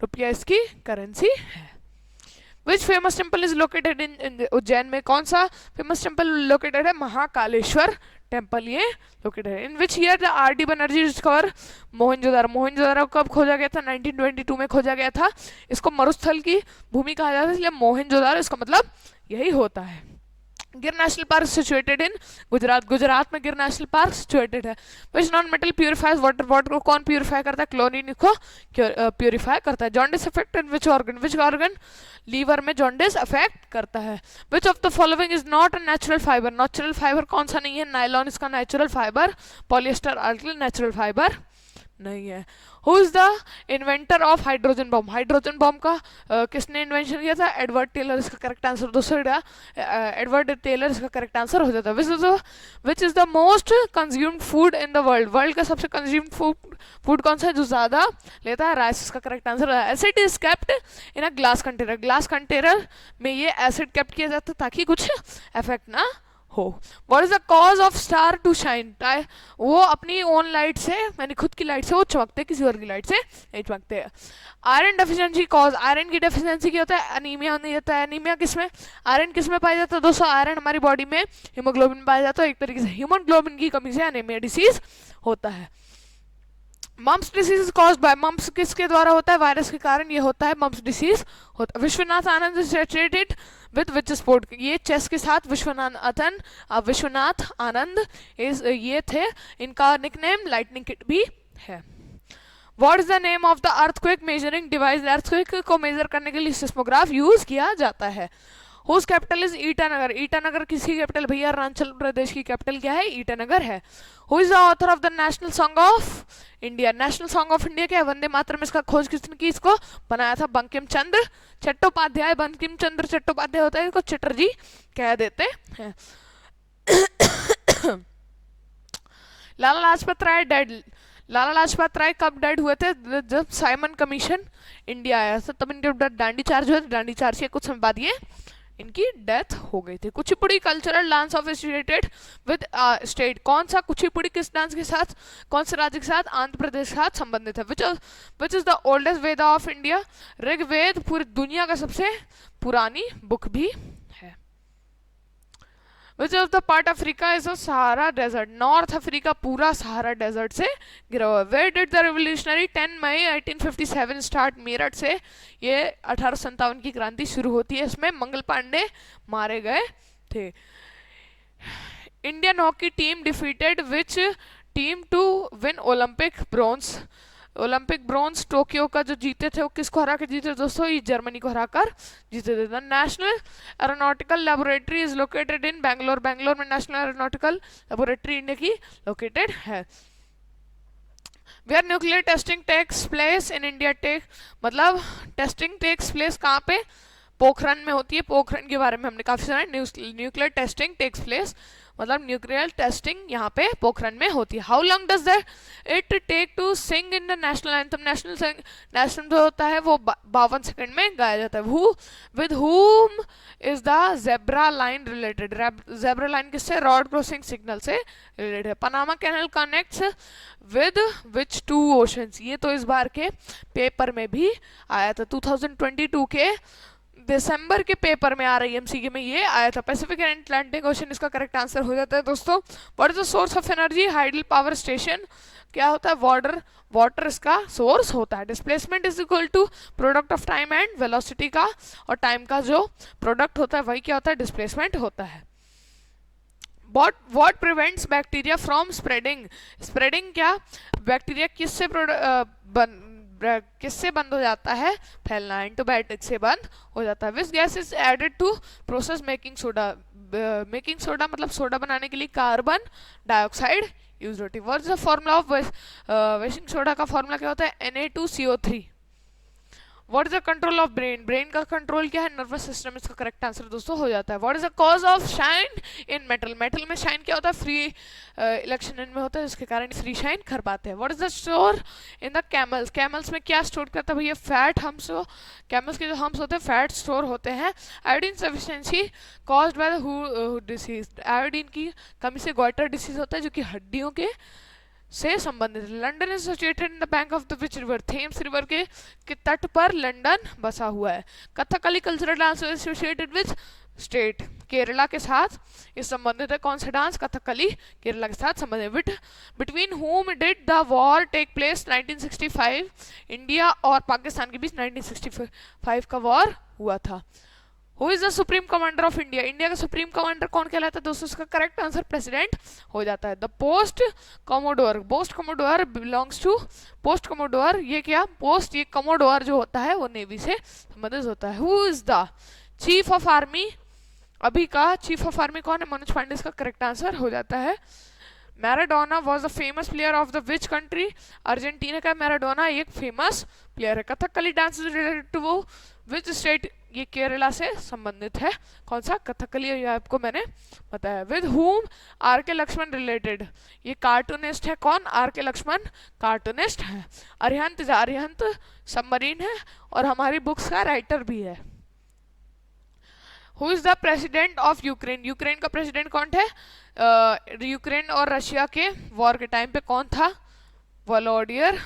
A: रुपया इसकी करेंसी है। Which famous temple is located इन उज्जैन में, कौन सा फेमस टेम्पल लोकेटेड है, महाकालेश्वर टेम्पल ये लोकेटेड है। In which year the R.D. Banerjee discover Mohenjodaro, Mohenjodaro कब खोजा गया था, 1922 में खोजा गया था। इसको मरुस्थल की भूमि कहा जाता है, इसलिए मोहनजोदारो इसका मतलब यही होता है। गिर national park situated in Gujarat, Gujarat में गिर नेशनल पार्क सिचुएटेड है। Which non metal purifies water, water को कौन प्यूरिफाई करता है, क्लोरीन को प्यूरिफाई करता है। Jaundice affect in which organ, which organ, liver में जॉन्डिस अफेक्ट करता है। Which of the following is not a natural fibre, natural fibre कौन सा नहीं है, नायलॉन इसका natural fibre, polyester alkali natural fibre नहीं है। Who is the inventor of hydrogen bomb, hydrogen bomb का किसने इन्वेंशन किया था, एडवर्ड टेलर, इसका करेक्ट आंसर दूसरा एडवर्ड टेलर इसका करेक्ट आंसर हो जाता है। Which is the most consumed food in the world, world का सबसे कंज्यूम्ड फूड कौन सा है जो ज्यादा लेता है, राइस इसका करेक्ट आंसर है। Acid is kept in a glass container, glass container में ये एसिड केप्ट किया जाता है ताकि कुछ इफेक्ट ना हो। What is the cause of star to shine, वो अपनी ओन लाइट से, यानी खुद की लाइट से वो चमकते, किसी और की लाइट से नहीं चमकते। आयरन डेफिशिएंसी कॉज, आयरन की डेफिशिएंसी क्या होता है, अनीमिया नहीं होता है। अनीमिया किसमें, आयरन किसमें पाया जाता है दोस्तों, आयरन हमारी बॉडी में हीमोग्लोबिन में पाया जाता है, एक तरीके से हीमोग्लोबिन की कमी से अनीमिया डिसीज होता है। Mumps disease caused by, mumps किसके द्वारा होता है, वायरस के कारण ये होता है, मम्स डिसीज होता है। Vishwanath Anand associated with which sport, ये चेस के साथ विश्वनाथ आनंद ये थे, इनका निकनेम लाइटनिंग किड भी है। What is the name of the earthquake measuring device, earthquake को मेजर करने के लिए सिस्मोग्राफ यूज किया जाता है। Whose capital is Itanagar, Itanagar किसी कैपिटल भैया, अरुणाचल प्रदेश की कैपिटल क्या है, ईटानगर है। Who is the author of the national song of India, national song of India क्या है, वंदे मातरम, इसका खोज किसने की, इसको बनाया था बंकिम चंद्र चट्टोपाध्याय, बंकिम चंद्र चट्टोपाध्याय होता है, इसको चटर्जी कह देते हैं। लाला लाजपत राय डेड, लाला लाजपत राय कब डेड हुए थे, जब साइमन कमीशन इंडिया आया था, तब इनके डांडी चार्ज हुए, डांडी चार्ज के कुछ समय बाद ये इनकी डेथ हो गई थी। Kuchipudi cultural dance of associated with state, कौन सा कुचिपुड़ी किस डांस के साथ, कौन से राज्य के साथ, आंध्र प्रदेश के साथ संबंधित है। Which is the oldest Veda of India, Rigveda पूरी दुनिया का सबसे पुरानी बुक भी है। Which of the part Africa is a Sahara desert, north Africa पूरा सहारा डेजर्ट से घिरा हुआ है। Where did the revolutionary 10 May 1857 start, Meerut से ये 1857 की क्रांति शुरू होती है, इसमें मंगल पांडे मारे गए थे। Indian hockey team defeated which team to win Olympic bronze, Olympic bronze Tokyo का जो जीते थे वो किसको हरा कर जीते दोस्तों, ये जर्मनी को हराकर जीते थे। National aeronautical laboratory is located in Bangalore, Bangalore में नेशनल एरोनॉटिकल लेबोरेटरी इंडिया की लोकेटेड है। Where nuclear testing takes place in India, take मतलब टेस्टिंग टेक्स प्लेस कहाँ पे, पोखरन में होती है, पोखरन के बारे में हमने काफी सुना है। न्यूक्लियर टेस्टिंग टेक्स प्लेस मतलब न्यूक्लियर टेस्टिंग यहाँ पे पोखरन में होती है। How long does it take to sing in the national anthem, national जो होता है वो 52 सेकंड में गाया जाता है। Who with whom is the zebra line related, zebra line किससे, रोड क्रॉसिंग सिग्नल से रिलेटेड है। Panama canal connects with which two oceans, ये तो इस बार के पेपर में भी आया था 2022 के दिसंबर के पेपर में RIMCK में ये आया था, पैसिफिक एंड अटलांटिक ओशन इसका करेक्ट आंसर हो जाता है दोस्तों। What is the source of energy? Hydel power station. क्या होता है? वाटर इसका सोर्स होता है। Displacement is equal to product of time and velocity का, और टाइम का जो प्रोडक्ट होता है वही क्या होता है? डिस्प्लेसमेंट होता है। What prevents bacteria from spreading? Spreading क्या? बैक्टीरिया किससे बंद हो जाता है फैलना? एंटीबायोटिक से बंद हो जाता है। Which gas is added to process making soda? Making soda मतलब सोडा बनाने के लिए कार्बन डाइऑक्साइड यूज होती है। What is the formula of baking soda का फॉर्मूला क्या होता है? Na2CO3। What is the control of brain? Brain का कंट्रोल क्या है? Nervous system. इसका करेक्ट आंसर दोस्तों हो जाता है। What is the cause of shine in metal? Metal में शाइन क्या होता है? फ्री इलेक्शन में होता है, जिसके कारण फ्री शाइन कर पाते हैं। What is the store in the camels? Camels में क्या स्टोर करता है भैया? Fat hums. कैमल्स के जो हम्स होते हैं फैट स्टोर होते हैं। Iodine sufficiency caused by the who disease? Iodine की कमी से गॉइटर डिसीज होता है, जो कि हड्डियों के से संबंधित। London is situated in the bank of the which river? Thames river के तट पर लंदन बसा हुआ है। Kathakali cultural dance associated with state? Kerala के साथ ये संबंधित है। कौन सा डांस? कथकली केरला के साथ संबंधित। Between whom did the war take place? 1965। India और पाकिस्तान के बीच 1965 का वॉर हुआ था। Who is the supreme commander of India? India का सुप्रीम कमांडर कौन कहलाता है दोस्तों? इसका करेक्ट आंसर प्रेसिडेंट हो जाता है। The post commodore? Post commodore belongs to? Post commodore ये क्या? पोस्ट ये कमोडोर जो होता है वो नेवी से संबंधित होता है। Who is the chief of army? अभी का चीफ ऑफ आर्मी कौन है? मनोज पांडे इसका करेक्ट आंसर हो जाता है। Maradona was the famous player of the which country? Argentina का मैराडोना एक फेमस प्लेयर है। Kathakali dance is related to वो विच स्टेट? ये केरला से संबंधित है। कौन सा? कथकली। ये आपको मैंने बताया। विद हुम आर के लक्ष्मण रिलेटेड? ये कार्टूनिस्ट है। कौन? आर के लक्ष्मण कार्टूनिस्ट है। अरिहंत सबमरीन है और हमारी बुक्स का राइटर भी है। Who is the president of Ukraine? Ukraine का प्रेसिडेंट कौन थे? यूक्रेन और रशिया के वॉर के टाइम पे कौन था? वोलोडियर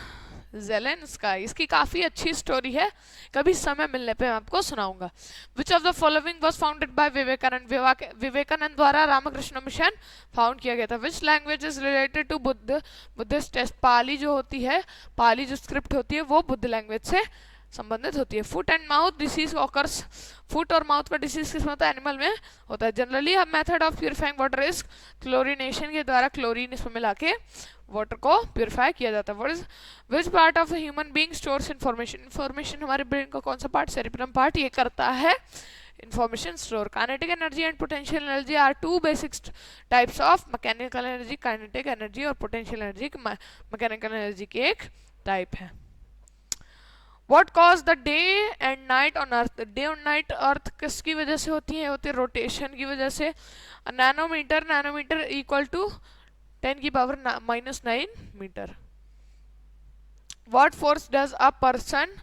A: ज़ेलेंस्की। इसकी काफी अच्छी स्टोरी है, कभी समय मिलने पे मैं आपको सुनाऊंगा। Which of the following was founded by Vivekananda? Vivekananda द्वारा रामकृष्ण मिशन फाउंड किया गया था। Which language is related to Buddhist test? Pali जो होती है, पाली जो स्क्रिप्ट होती है वो बुद्ध लैंग्वेज से संबंधित होती है। Foot and mouth disease occurs? Foot और माउथ का डिसीज किसमें होता है? एनिमल में होता है। जनरली अब method of purifying water is chlorination के द्वारा क्लोरीन इसमें मिला के वाटर को प्यूरिफाई किया जाता है। Which part of human being stores information? Information हमारे ब्रेन का कौन सा पार्ट? सेरिब्रम पार्ट ये करता है information store. Kinetic energy and potential energy are two basic types of mechanical energy. Kinetic energy और पोटेंशियल एनर्जी मैकेनिकल एनर्जी की एक टाइप है। What cause the day and night on earth? Day और night अर्थ किसकी वजह से होती है? होती है रोटेशन की वजह से। Nanometre equal to 10⁻⁹ metre. What force does a person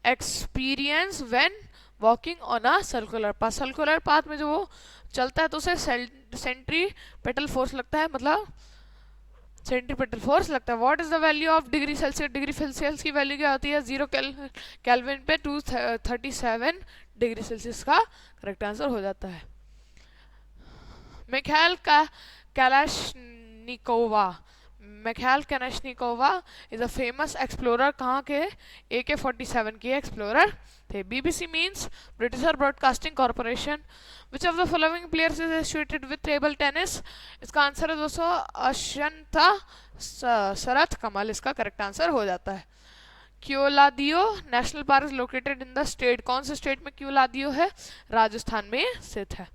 A: experience when walking on a circular path? Circular path में जो वो चलता है तो उसे सेंट्रीपेटल फोर्स लगता है, मतलब सेंट्रीपेटल फोर्स लगता है। What is the value of degree Celsius? Degree Celsius की वैल्यू क्या होती है? 0 केल्विन पे 237 डिग्री सेल्सियस का करेक्ट आंसर हो जाता है। Mikhail Kalashnikova is a famous explorer. कहाँ के? AK-47 के एक्सप्लोरर थे। BBC means British Broadcasting Corporation. Which of the following players is associated with table tennis? इसका आंसर है दोस्तों अशंता शरथ कमल, इसका करेक्ट आंसर हो जाता है। Keoladeo national park located in the state? कौन से स्टेट में क्योलादियो है? राजस्थान में स्थित है।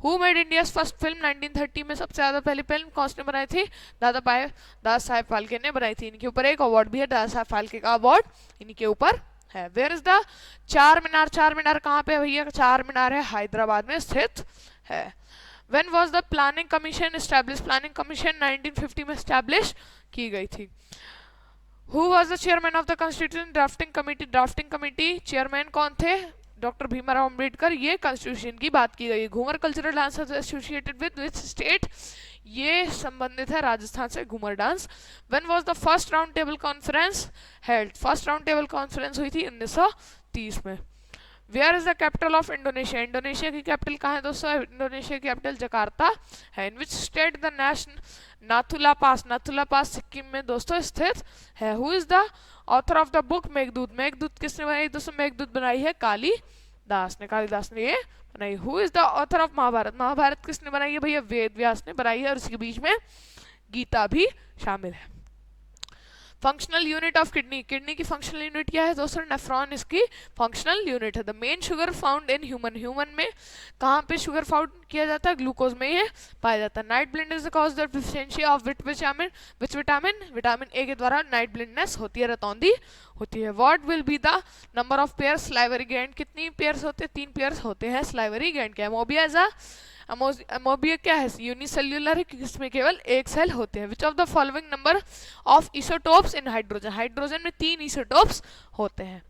A: Who made India's first film? 1930 में सबसे ज्यादा पहली फिल्म कौन ने बनाई थी? दादा साहेब फाल्के ने बनाई थी। इनके ऊपर एक अवार्ड भी है, दादा साहेब फाल्के का अवार्ड इनके ऊपर है। वेयर इज द चार मीनार? चार मीनार कहाँ पे भैया? चार मीनार है हैदराबाद में स्थित है। When was the planning commission established? Planning commission 1950 में स्टैब्लिश की गई थी। Who was the chairman of the Constitution Drafting Committee? Drafting committee chairman कौन थे? डॉक्टर भीमराव अम्बेडकर। ये कॉन्स्टिट्यूशन की बात की गई। Ghoomar cultural dance associated with which state? ये संबंधित है राजस्थान से Ghoomar dance. When was the first round table conference held? First round table conference हुई थी 1930 में। Where is the capital of Indonesia? Indonesia की कैपिटल कहाँ है दोस्तों? इंडोनेशिया की कैपिटल जकार्ता है। In which state the national Nathula पास? नाथुला पास सिक्किम में दोस्तों स्थित है। Who is the author of the book Meghdoot? Meghdoot किसने बनाई दोस्तों? मेघदूत बनाई है कालिदास ने। कालिदास ने ये बनाई। Who is the author of Mahabharata? Mahabharata किसने बनाई है भैया? वेद व्यास ने बनाई है, और इसके बीच में गीता भी शामिल है। Functional unit of kidney? Kidney की फंक्शनल यूनिट क्या है दोस्तों? नेफ्रॉन इसकी फंक्शनल यूनिट है। The main sugar found in human? Human में कहाँ पे शुगर फाउंड किया जाता है? ग्लूकोज में ये पाया जाता है। Night blindness cause the deficiency of vitamin? Which vitamin? Vitamin A के द्वारा नाइट ब्लिंडनेस होती है, रतौंधी होती है। What will be the number of pairs salivary gland? कितनी पेयर्स होते हैं? 3 पेयर्स होते हैं स्लाइवरी ग्लैंड के। अमोबिया इज अ अमोबिया क्या है? यूनिसेल्युलर है, इसमें केवल एक सेल होते हैं। Which of the following number of isotopes in hydrogen? Hydrogen में 3 इसोटोप्स होते हैं।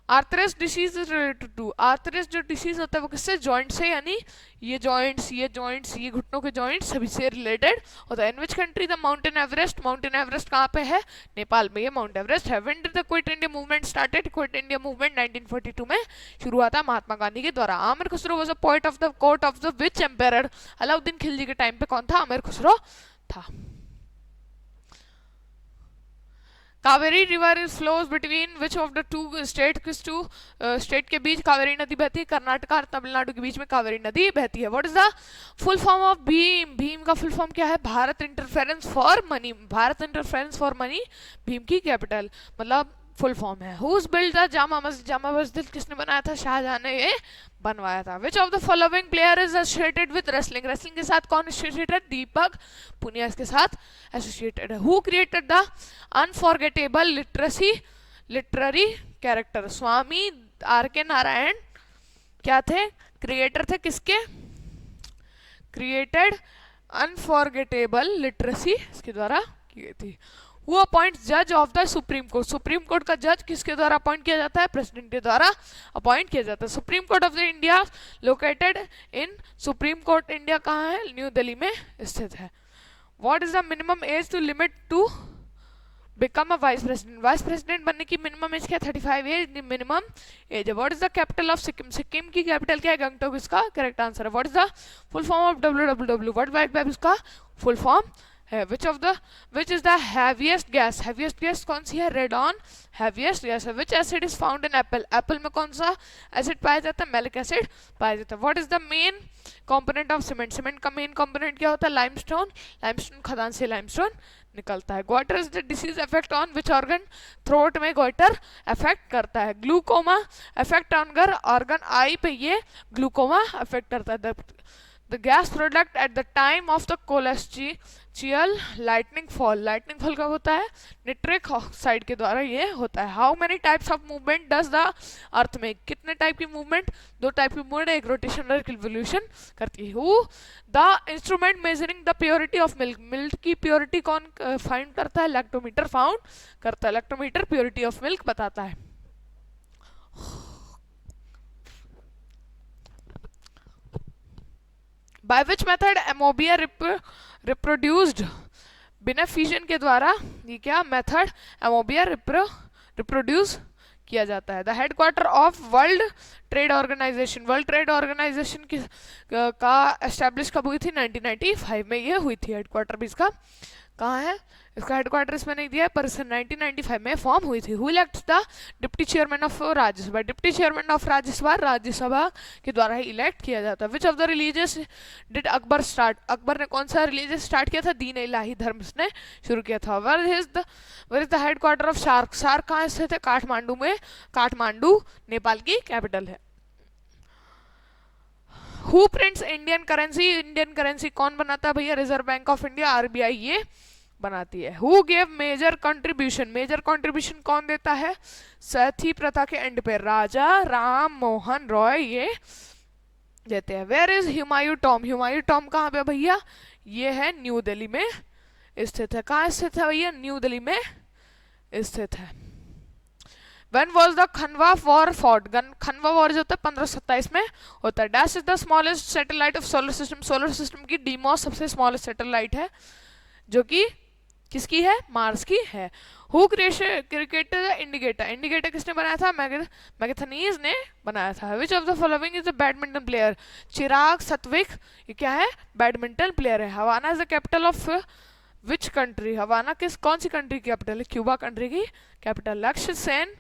A: Arthritis disease is related to? Arthritis जो डिसीज होता है वो किससे? जॉइंट से, यानी ये जॉइंट्स, ये घुटनों के जॉइंट्स सभी से रिलेटेड होता है। In which country the mountain Everest? Mountain Everest कहाँ पे है? नेपाल में ये माउंट एवरेस्ट है। When did the quit India movement started? Quit India movement 1942 में शुरू हुआ था महात्मा गांधी के द्वारा। Amir Khusro was a poet of the court of the which empire? Alauddin Khilji के टाइम पे कौन था? आमिर खुसरो था। Kaveri river is flows between which of the two state? किस टू स्टेट के बीच कावेरी नदी बहती है? कर्नाटक और तमिलनाडु के बीच में कावेरी नदी बहती है। What is the full form of Bhim? Bhim का फुल फॉर्म क्या है? Bharat interference for money. Bharat interference for money Bhim की कैपिटल मतलब फुल फॉर्म है। Whose build the Jama Masjid? Jama Masjid किसने बनाया था? शाहजहां ने ये बनवाया था। Which of the following player is associated with wrestling? Wrestling के साथ कौन एसोसिएटेड? दीपक पुनिया इसके साथ एसोसिएटेड है। Who created the unforgettable literary character? Swami R K Narayan क्या थे? क्रिएटर थे किसके? क्रिएटेड अनफॉरगेटेबल लिटरेसी इसके द्वारा की गई थी। Who appoints जज of the supreme court? Supreme court का जज किसके द्वारा अपॉइंट किया जाता है? प्रेसिडेंट के द्वारा अपॉइंट किया जाता है। Supreme court of the India located in? Supreme court India कहाँ है? न्यू दिल्ली में स्थित है। What is the minimum age to limit to become a vice president? Vice president बनने की मिनिमम एज क्या? 35 एज मिनिमम एज है। What is the capital of Sikkim? Sikkim की कैपिटल क्या है? गंगटोक इसका करेक्ट आंसर है। What is the full form of WWW? World wide web इसका फुल फॉर्म है। Which is the heaviest gas? Heaviest gas कौन सी है? रेडॉन हैवीएस्ट गैस है। विच acid is found in Apple? Apple में कौन सा एसिड पाया जाता है? मैलिक एसिड पाया जाता है। What is the main component of cement? Cement का मेन कंपोनेंट क्या होता है? लाइमस्टोन। लाइमस्टोन खदान से लाइमस्टोन निकलता है। Goitre is the disease affect on which organ? Throat में गोइटर अफेक्ट करता है। Glaucoma affect on organ I पे ये ग्लूकोमा अफेक्ट करता है। The gas product at the time of the celestial lightning fall? lightning fall कब होता है? निट्रिक ऑक्साइड के द्वारा ये होता है। How many types of movement does the अर्थ में? कितने टाइप की मूवमेंट? 2 टाइप की मूवमेंट, एक रोटेशन और एक रिवोल्यूशन करती है। Who the instrument measuring the purity of milk? Milk की प्योरिटी कौन फाइंड करता है? लैक्टोमीटर फाउंड करता है। लैक्टोमीटर प्योरिटी ऑफ मिल्क बताता है। By which method एमोबिया reproduced? बिना फिजन के द्वारा ये क्या मेथड? एमोबिया रिप्रोड्यूस किया जाता है। The headquarter of world trade organization? World trade organization की का एस्टेब्लिश कब हुई थी? 1995 में ये हुई थी। हेडक्वार्टर भी इसका कहाँ है? इसका हेडक्वार्टर इसमें नहीं दिया है, पर 1995 में फॉर्म हुई थी। Who elects the deputy chairman of Rajya Sabha? Deputy chairman of Rajya Sabha Rajya Sabha के द्वारा ही इलेक्ट किया जाता है। Which of the religious did Akbar start? Akbar ने कौन सा रिलीजियस स्टार्ट किया था? दीन इलाही धर्म इसने शुरू किया था। Where is the headquarter of SAARC? SAARC कहाँ स्थित है? काठमांडू में। काठमांडू नेपाल की कैपिटल है। Who prints Indian currency? Indian currency कौन बनाता है भैया? Reserve bank of India RBI ये बनाती है। Who gave major contribution? Major contribution कौन देता है? सती प्रथा के एंड पे राजा राम मोहन रॉय ये देते हैं। Where is Humayun tomb? Humayun tomb कहाँ पे भैया? ये है न्यू दिल्ली में स्थित है। कहाँ स्थित है भैया? न्यू दिल्ली में स्थित है। When was the Khanwa war fought? Khanwa war जो होता है 1527 में होता है। Dash is the smallest satellite of solar system? Solar system की डीमॉस सबसे स्मॉलेस्ट सैटेलाइट है जो कि किसकी है? मार्स की है। हु क्रिकेट इंडिकेटर, इंडिकेटर किसने बनाया था? मैगथनीज ने बनाया था। Which of the following is the badminton player? Chirag Satwik, ये क्या है? बैडमिंटन प्लेयर है। Havana is the capital of which country? Havana कौन सी कंट्री की कैपिटल है? क्यूबा कंट्री की capital. Lakshya Sen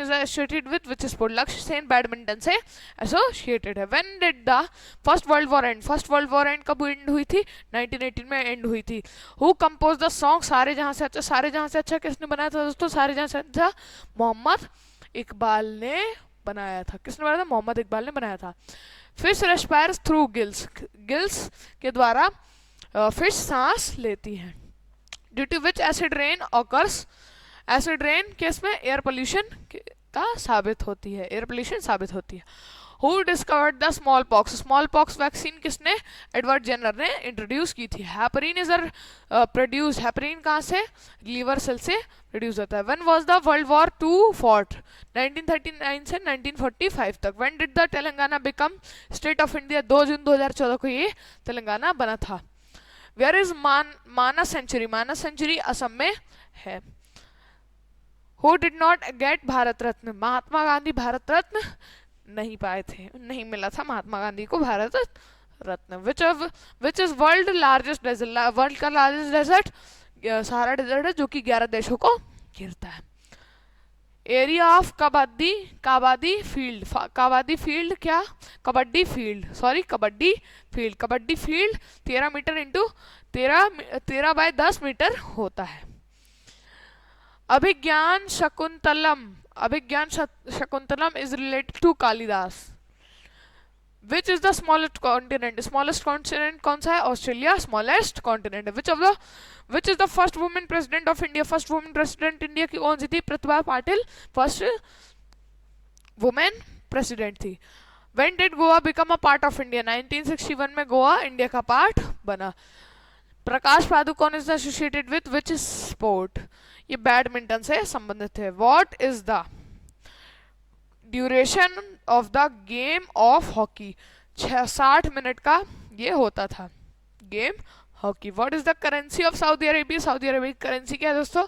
A: is associated with which sport? Lakshya Sen badminton से एसोसिएटेड है। When did the first world war end? First world war end कब end हुई थी? 1918 में एंड हुई थी। हु कंपोज द सॉन्ग सारे जहां से अच्छा? सारे जहां से अच्छा किसने बनाया था दोस्तों? सारे जहां से अच्छा मोहम्मद इकबाल ने बनाया था। किसने बनाया था? मोहम्मद इकबाल ने बनाया था। Fish respires through gills, gills के द्वारा फिश सांस लेती है। Due to which acid rain occurs? Acid rain case में एयर पोल्यूशन का साबित होती है, एयर पोल्यूशन साबित होती है। Who discovered the small pox? Small pox vaccine किसने? एडवर्ड जेनर ने इंट्रोड्यूस की थी। हैपरिन इज प्रोड्यूस, हैपरिन कहाँ से? लीवर सेल से प्रोड्यूस होता है। When was the world war two fought? 1939 से 1945 तक। When did the Telangana become state of India? 2 जून 2014 को ये तेलंगाना बना था। Where is Manas sanctuary? Manas sanctuary Assam में है। Who did not get Bharat Ratna? Mahatma Gandhi Bharat Ratna नहीं पाए थे, नहीं मिला था महात्मा गांधी को Bharat Ratna. Which is world largest desert? World का लार्जेस्ट डेजर्ट सहारा डेजर्ट है, जो कि 11 देशों को घेरता है। Area of kabaddi field, kabaddi field क्या? Kabaddi field, sorry kabaddi field, kabaddi field 13 meter into 13 by 10 meter होता है। Abhijnana Shakuntalam is related to Kalidas. Which is the smallest continent? Smallest continent कौन सा है? ऑस्ट्रेलिया स्मॉलेस्ट कॉन्टिनेंट है। Which is the first women president of India? First women president India की कौन सी थी? Pratibha Patil first women president थी। When did Goa become a part of India? 1961 में गोवा इंडिया का पार्ट बना। Prakash Padukone is associated with which sport? ये बैडमिंटन से संबंधित है। What is the duration of the game of hockey? 60 minute का ये होता था game hockey. What is the currency of Saudi Arabia? Saudi Arabia की करेंसी क्या है दोस्तों?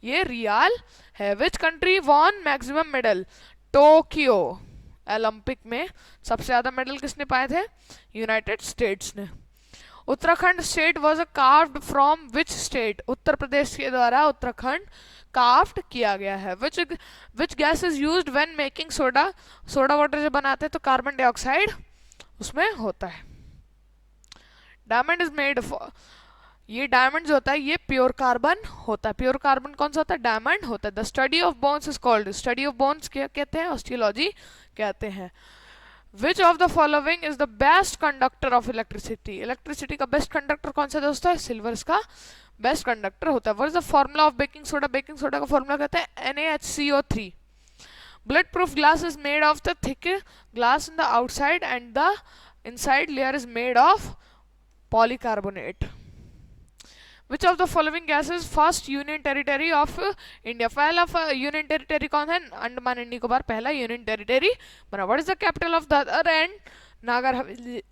A: ये रियाल है। Which country won maximum medal? Tokyo Olympic में सबसे ज्यादा मेडल किसने पाए थे? यूनाइटेड स्टेट्स ने। Uttarakhand state was carved from which state? Uttar Pradesh के द्वारा उत्तराखंड कार्व्ड किया गया है। Which gas is used when making soda water जब बनाते हैं तो कार्बन डाइऑक्साइड उसमें होता है। डायमंड इज मेड, ये डायमंड जो होता है ये प्योर कार्बन होता है। प्योर कार्बन कौन सा होता है? डायमंड होता है। The study of bones is called, study of bones क्या कहते हैं? ऑस्टियोलॉजी कहते हैं। Which of the following is the best conductor of electricity? Electricity का बेस्ट कंडक्टर कौन सा दोस्तों? सिल्वर इसका बेस्ट कंडक्टर होता है। What is the formula of baking soda? Baking soda का फॉर्मूला कहते हैं NaHCO3। Bullet proof glass is made of the thick glass in the outside and the inside layer is made of polycarbonate. Which of the following gas is first union territory of India? पहला union territory कौन है? Andaman and Nicobar पहला union territory बना। What is the capital of Dadar and Nagar Haveli?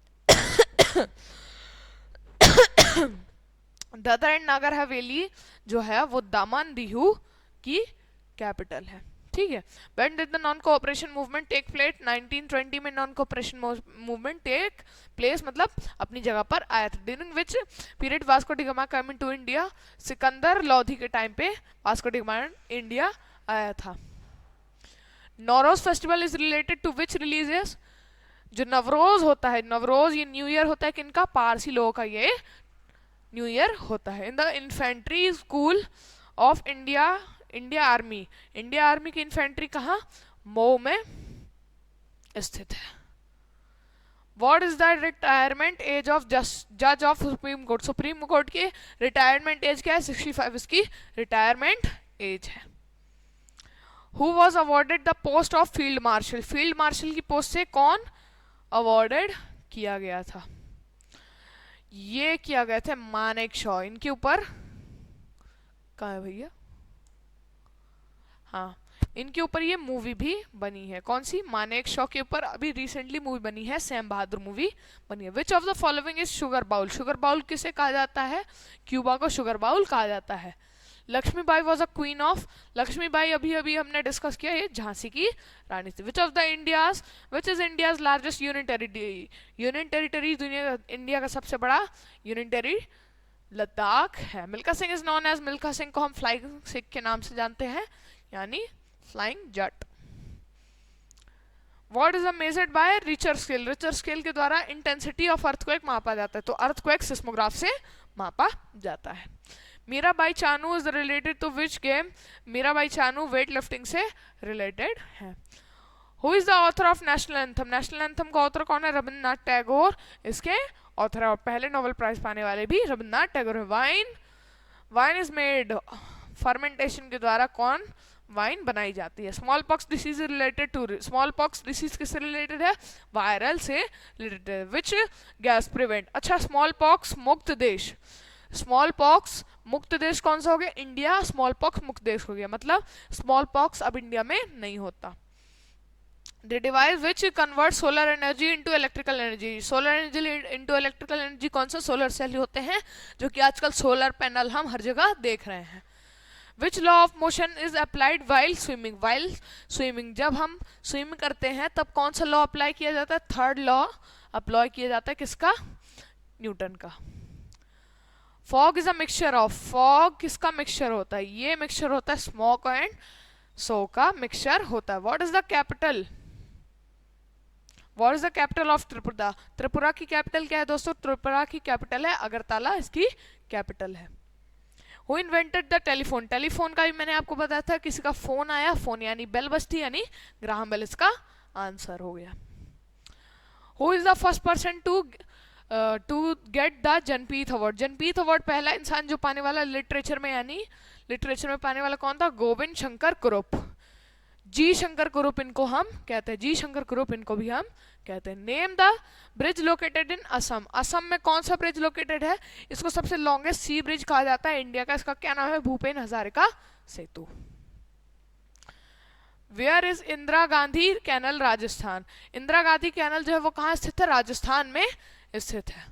A: Dadar and Nagar Haveli जो है वो दामन दीहू की कैपिटल है। ठीक है। When did the non cooperation movement take place? 1920 में non cooperation movement take place मतलब अपनी जगह पर आया था। During which period Vasco da Gama come into India? Sikandar Lodhi के टाइम पे वास्को डी गामा इंडिया आया था। Nauroz festival is related to which religious? जो नवरोज होता है, नवरोज ये न्यू ईयर होता है किनका? पारसी लोगों का ये न्यू ईयर होता है। In the infantry school of India, India army की इन्फेंट्री कहाँ? मऊ में स्थित है। What is the retirement age of जज of supreme court? Supreme court की रिटायरमेंट एज क्या है? 65 इसकी रिटायरमेंट एज है। Who was awarded the post of field marshal? Field marshal की पोस्ट से कौन अवॉर्डेड किया गया था? ये किया गया था मानेक शॉ। इनके ऊपर कहाँ है भैया? हाँ, इनके ऊपर ये मूवी भी बनी है, कौन सी, मानेक शॉ के ऊपर अभी रिसेंटली मूवी बनी है, सैम बहादुर मूवी बनी है। Which of the following is sugar bowl? Sugar bowl किसे कहा जाता है? क्यूबा को शुगर बाउल कहा जाता है। Laxmibai was a queen of, Laxmibai अभी अभी हमने डिस्कस किया, ये झांसी की रानी थी। Which of the India's, which is India's largest union territory? Union territory दुनिया इंडिया का सबसे बड़ा यूनियन टेरिटरी लद्दाख है। Milkha Singh is known as, Milkha Singh को हम फ्लाइंग सिख के नाम से जानते हैं, यानी flying Jatt. What is measured by Richter scale? Richter scale के द्वारा इंटेंसिटी ऑफ अर्थक्वेक मापा जाता है, तो अर्थक्वेक सिस्मोग्राफ से मापा जाता है। Mirabai Chanu is related to which game? Mirabai Chanu weight lifting से रिलेटेड है। Who is the author of national anthem? National anthem का ऑथर कौन है? रविंद्रनाथ टैगोर इसके ऑथर है, और पहले नोबेल प्राइज पाने वाले भी रविंद्रनाथ टैगोर है। Wine, wine is made fermentation के द्वारा कौन वाइन बनाई जाती है? Small pox disease related to, small pox disease किससे रिलेटेड है? वायरल से रिलेटेड है। विच गैस प्रिवेंट, अच्छा स्मॉल पॉक्स मुक्त देश, स्मॉल पॉक्स मुक्त देश कौन सा हो गया? इंडिया स्मॉल पॉक्स मुक्त देश हो गया, मतलब स्मॉल पॉक्स अब इंडिया में नहीं होता। The device which converts solar energy into electrical energy, solar energy into electrical energy कौन सा? सोलर सेल होते हैं, जो कि आजकल सोलर पैनल हम हर जगह देख रहे हैं। Which law of motion is applied while swimming? While swimming, जब हम स्विम करते हैं तब कौन सा लॉ अप्लाई किया जाता है? थर्ड लॉ अप्लाई किया जाता है, किसका? न्यूटन का। Fog is a mixture of, fog किसका मिक्सचर होता है? ये मिक्सचर होता है स्मोक एंड सो का मिक्सचर होता है। What is the capital, what is the capital of Tripura? Tripura की कैपिटल क्या है दोस्तों? त्रिपुरा की कैपिटल है अगरतला, इसकी कैपिटल है। Who invented the telephone? Telephone का भी मैंने आपको बताया था, किसी का फोन आया, फोन यानी बेल बजती, यानी ग्राहम बेल इसका आंसर हो गया। Who is the first person to get the Jnanpith award? Jnanpith award पहला इंसान जो पाने वाला लिटरेचर में, यानी लिटरेचर में पाने वाला कौन था? गोविंद शंकर कुरुप, जी शंकर कुरुप इनको हम कहते हैं, जी शंकर कुरुप इनको भी हम कहते हैं। Name the bridge located in Assam, Assam में कौन सा ब्रिज लोकेटेड है? इसको सबसे लॉन्गेस्ट सी ब्रिज कहा जाता है इंडिया का, इसका क्या नाम है? Bhupen Hazarika Setu. Where is Indira Gandhi canal? Rajasthan. Indira Gandhi canal जो है वो कहाँ स्थित है? राजस्थान में स्थित है।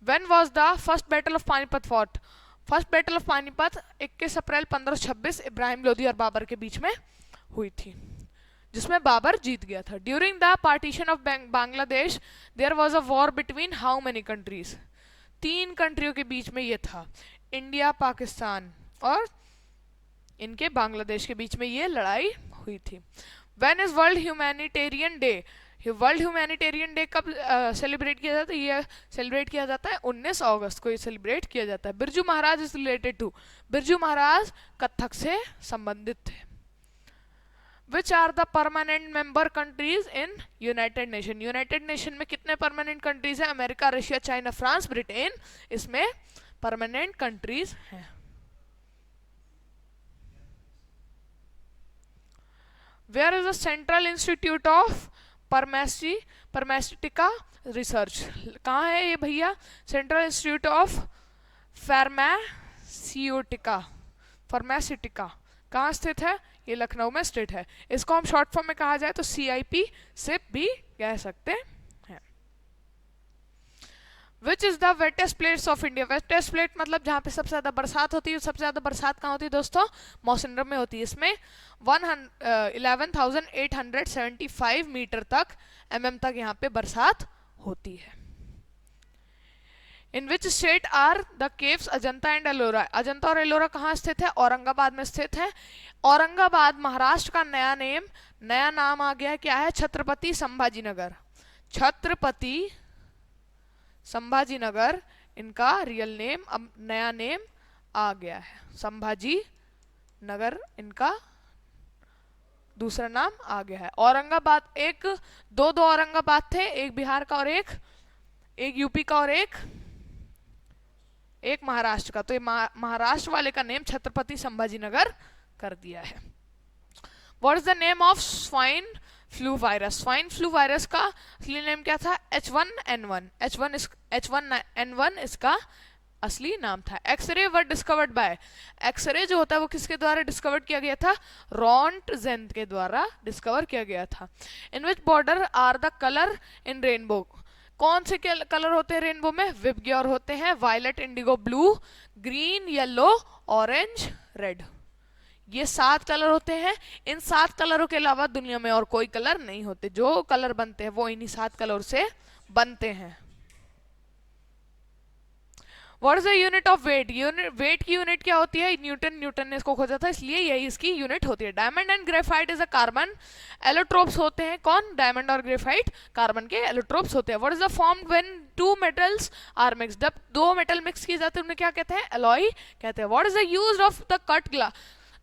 A: When was the first battle of Panipat fought? First battle of Panipat 21 अप्रैल 1526 इब्राहिम लोदी और बाबर के बीच में हुई थी, जिसमें बाबर जीत गया था। During the partition of Bangladesh there was a war between how many countries? 3 कंट्रियों के बीच में ये था, इंडिया, पाकिस्तान और इनके बांग्लादेश के बीच में ये लड़ाई हुई थी। When is world humanitarian day? World humanitarian day कब सेलिब्रेट किया जाता है? ये सेलिब्रेट किया जाता है 19 अगस्त को, ये सेलिब्रेट किया जाता है। Birju Maharaj is related to? Birju Maharaj Kathak से संबंधित थे। Which are the permanent member countries in united nation? United nation में कितने परमानेंट कंट्रीज हैं? America, Russia, China, France, Britain इसमें परमानेंट कंट्रीज हैं। Where is the central institute of pharmaceutical research? कहाँ है ये भैया? सेंट्रल इंस्टीट्यूट ऑफ फार्मास्यूटिका कहाँ स्थित है? ये लखनऊ में स्थित है। इसको हम शॉर्ट फॉर्म में कहा जाए तो CIP से भी कह सकते हैं। विच is the wettest plates of India? Wettest plate मतलब जहाँ पे सबसे ज्यादा बरसात होती है। सबसे ज्यादा बरसात कहाँ होती है दोस्तों? मौसिनराम में होती है। इसमें 11,875 मीटर तक तक यहाँ पे बरसात होती है। In which state are the caves Ajanta and Ellora? Ajanta और एलोरा कहाँ स्थित है? औरंगाबाद में स्थित है। औरंगाबाद महाराष्ट्र का नया नाम आ गया है, क्या है? छत्रपति संभाजीनगर। छत्रपति संभाजीनगर इनका रियल नेम, अब नया नेम आ गया है, संभाजी नगर इनका दूसरा नाम आ गया है। औरंगाबाद दो औरंगाबाद थे, एक बिहार का और एक यूपी का और एक महाराष्ट्र का। तो ये महाराष्ट्र वाले का नेम छत्रपति संभाजीनगर कर दिया है। What is the name of swine flu virus? Swine flu virus का असली नेम क्या था? H1N1 इसका असली नाम था। X-ray were discovered by, X-ray जो होता है वो किसके द्वारा डिस्कवर्ड किया गया था? रॉन्टजेन के द्वारा डिस्कवर किया गया था। In which order are the colour in rainbow, कौन से कलर होते हैं रेनबो में? विबग्योर होते हैं, violet, indigo, blue, green, yellow, orange, red. ये 7 कलर होते हैं। इन 7 कलरों के अलावा दुनिया में और कोई कलर नहीं होते। जो कलर बनते हैं वो इन्हीं 7 कलर से बनते हैं। What is the unit of weight? Weight की यूनिट क्या होती है? न्यूटन, न्यूटन ने इसको खोजा था, इसलिए यही इसकी यूनिट होती है। Diamond and graphite is a carbon allotropes होते हैं। कौन? डायमंड और ग्रेफाइट कार्बन के एलोट्रोप्स होते हैं। What is the form when two metals are mix? जब दो मेटल मिक्स किए जाते हैं उन्हें क्या कहते हैं? एलॉय कहते हैं। What is the use of the cut glass?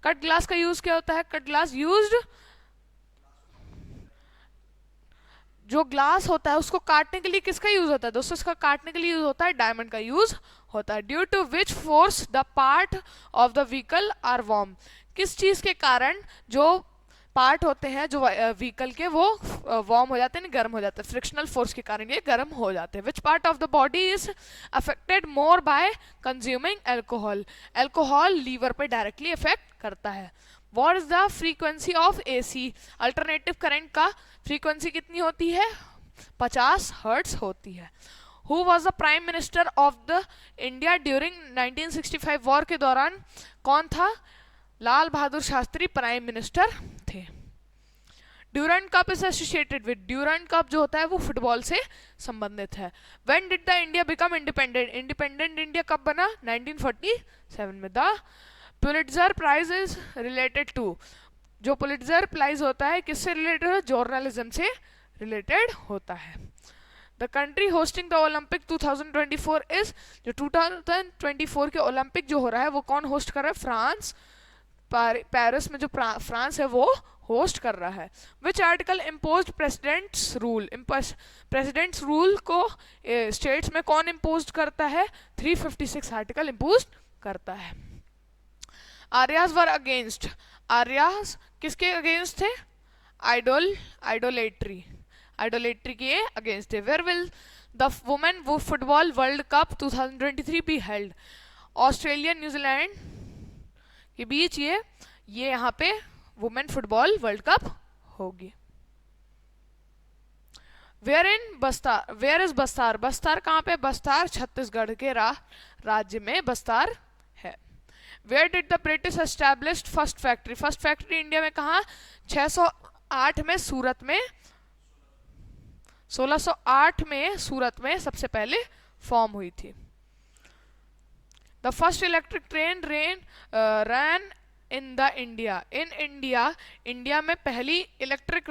A: Cut glass का यूज क्या होता है? कट ग्लास यूज्ड, जो ग्लास होता है उसको काटने के लिए किसका यूज होता है दोस्तों? इसका काटने के लिए यूज होता है डायमंड का यूज होता है। Due to which force the part of the vehicle are warm? किस चीज के कारण जो पार्ट होते हैं जो व्हीकल के वो वार्म हो जाते हैं, गर्म हो जाते हैं? फ्रिक्शनल फोर्स के कारण ये गर्म हो जाते हैं। Which part of the body is affected more by consuming alcohol? Alcohol liver पे डायरेक्टली इफेक्ट करता है। What is the frequency of AC? Alternative current का फ्रीक्वेंसी कितनी होती है? 50 हर्ट्ज होती है। Who was the prime minister of the India during 1965 war के दौरान कौन था? लाल बहादुर शास्त्री प्राइम मिनिस्टर थे। Durand cup is associated with, Durand cup जो होता है वो फुटबॉल से संबंधित है। When did the India become independent? Independent India कब बना? 1947 में। The Pulitzer prize is related to, जो पुलिट्जर प्राइज होता है किससे रिलेटेड है? जर्नलिज्म से रिलेटेड होता है। The country hosting the Olympic 2024 is, जो 2024 के ओलंपिक जो हो रहा है वो कौन होस्ट कर रहा है? फ्रांस। पेरिस में जो फ्रांस है वो होस्ट कर रहा है। Which article impose presidents rule? Presidents rule को स्टेट्स में कौन इम्पोज करता है? 356 आर्टिकल इम्पोज करता है। आर्याज वर अगेंस्ट, आर्याज किसके अगेंस्ट थे? आइडोलेट्री के अगेंस्ट थे। वेयर विल द वुमेन वो football world cup 2023 be held? Australia New Zealand के बीच ये यहाँ पे वुमेन फुटबॉल वर्ल्ड कप होगी। Where is Bastar? बस्तार कहाँ पे? बस्तार छत्तीसगढ़ के राज्य में बस्तार है। Where did the British established first factory? First factory India में कहा? 608 में सूरत में, 1608 में सूरत में सबसे पहले फॉर्म हुई थी। The first electric train ran in the India, in India में पहली इलेक्ट्रिक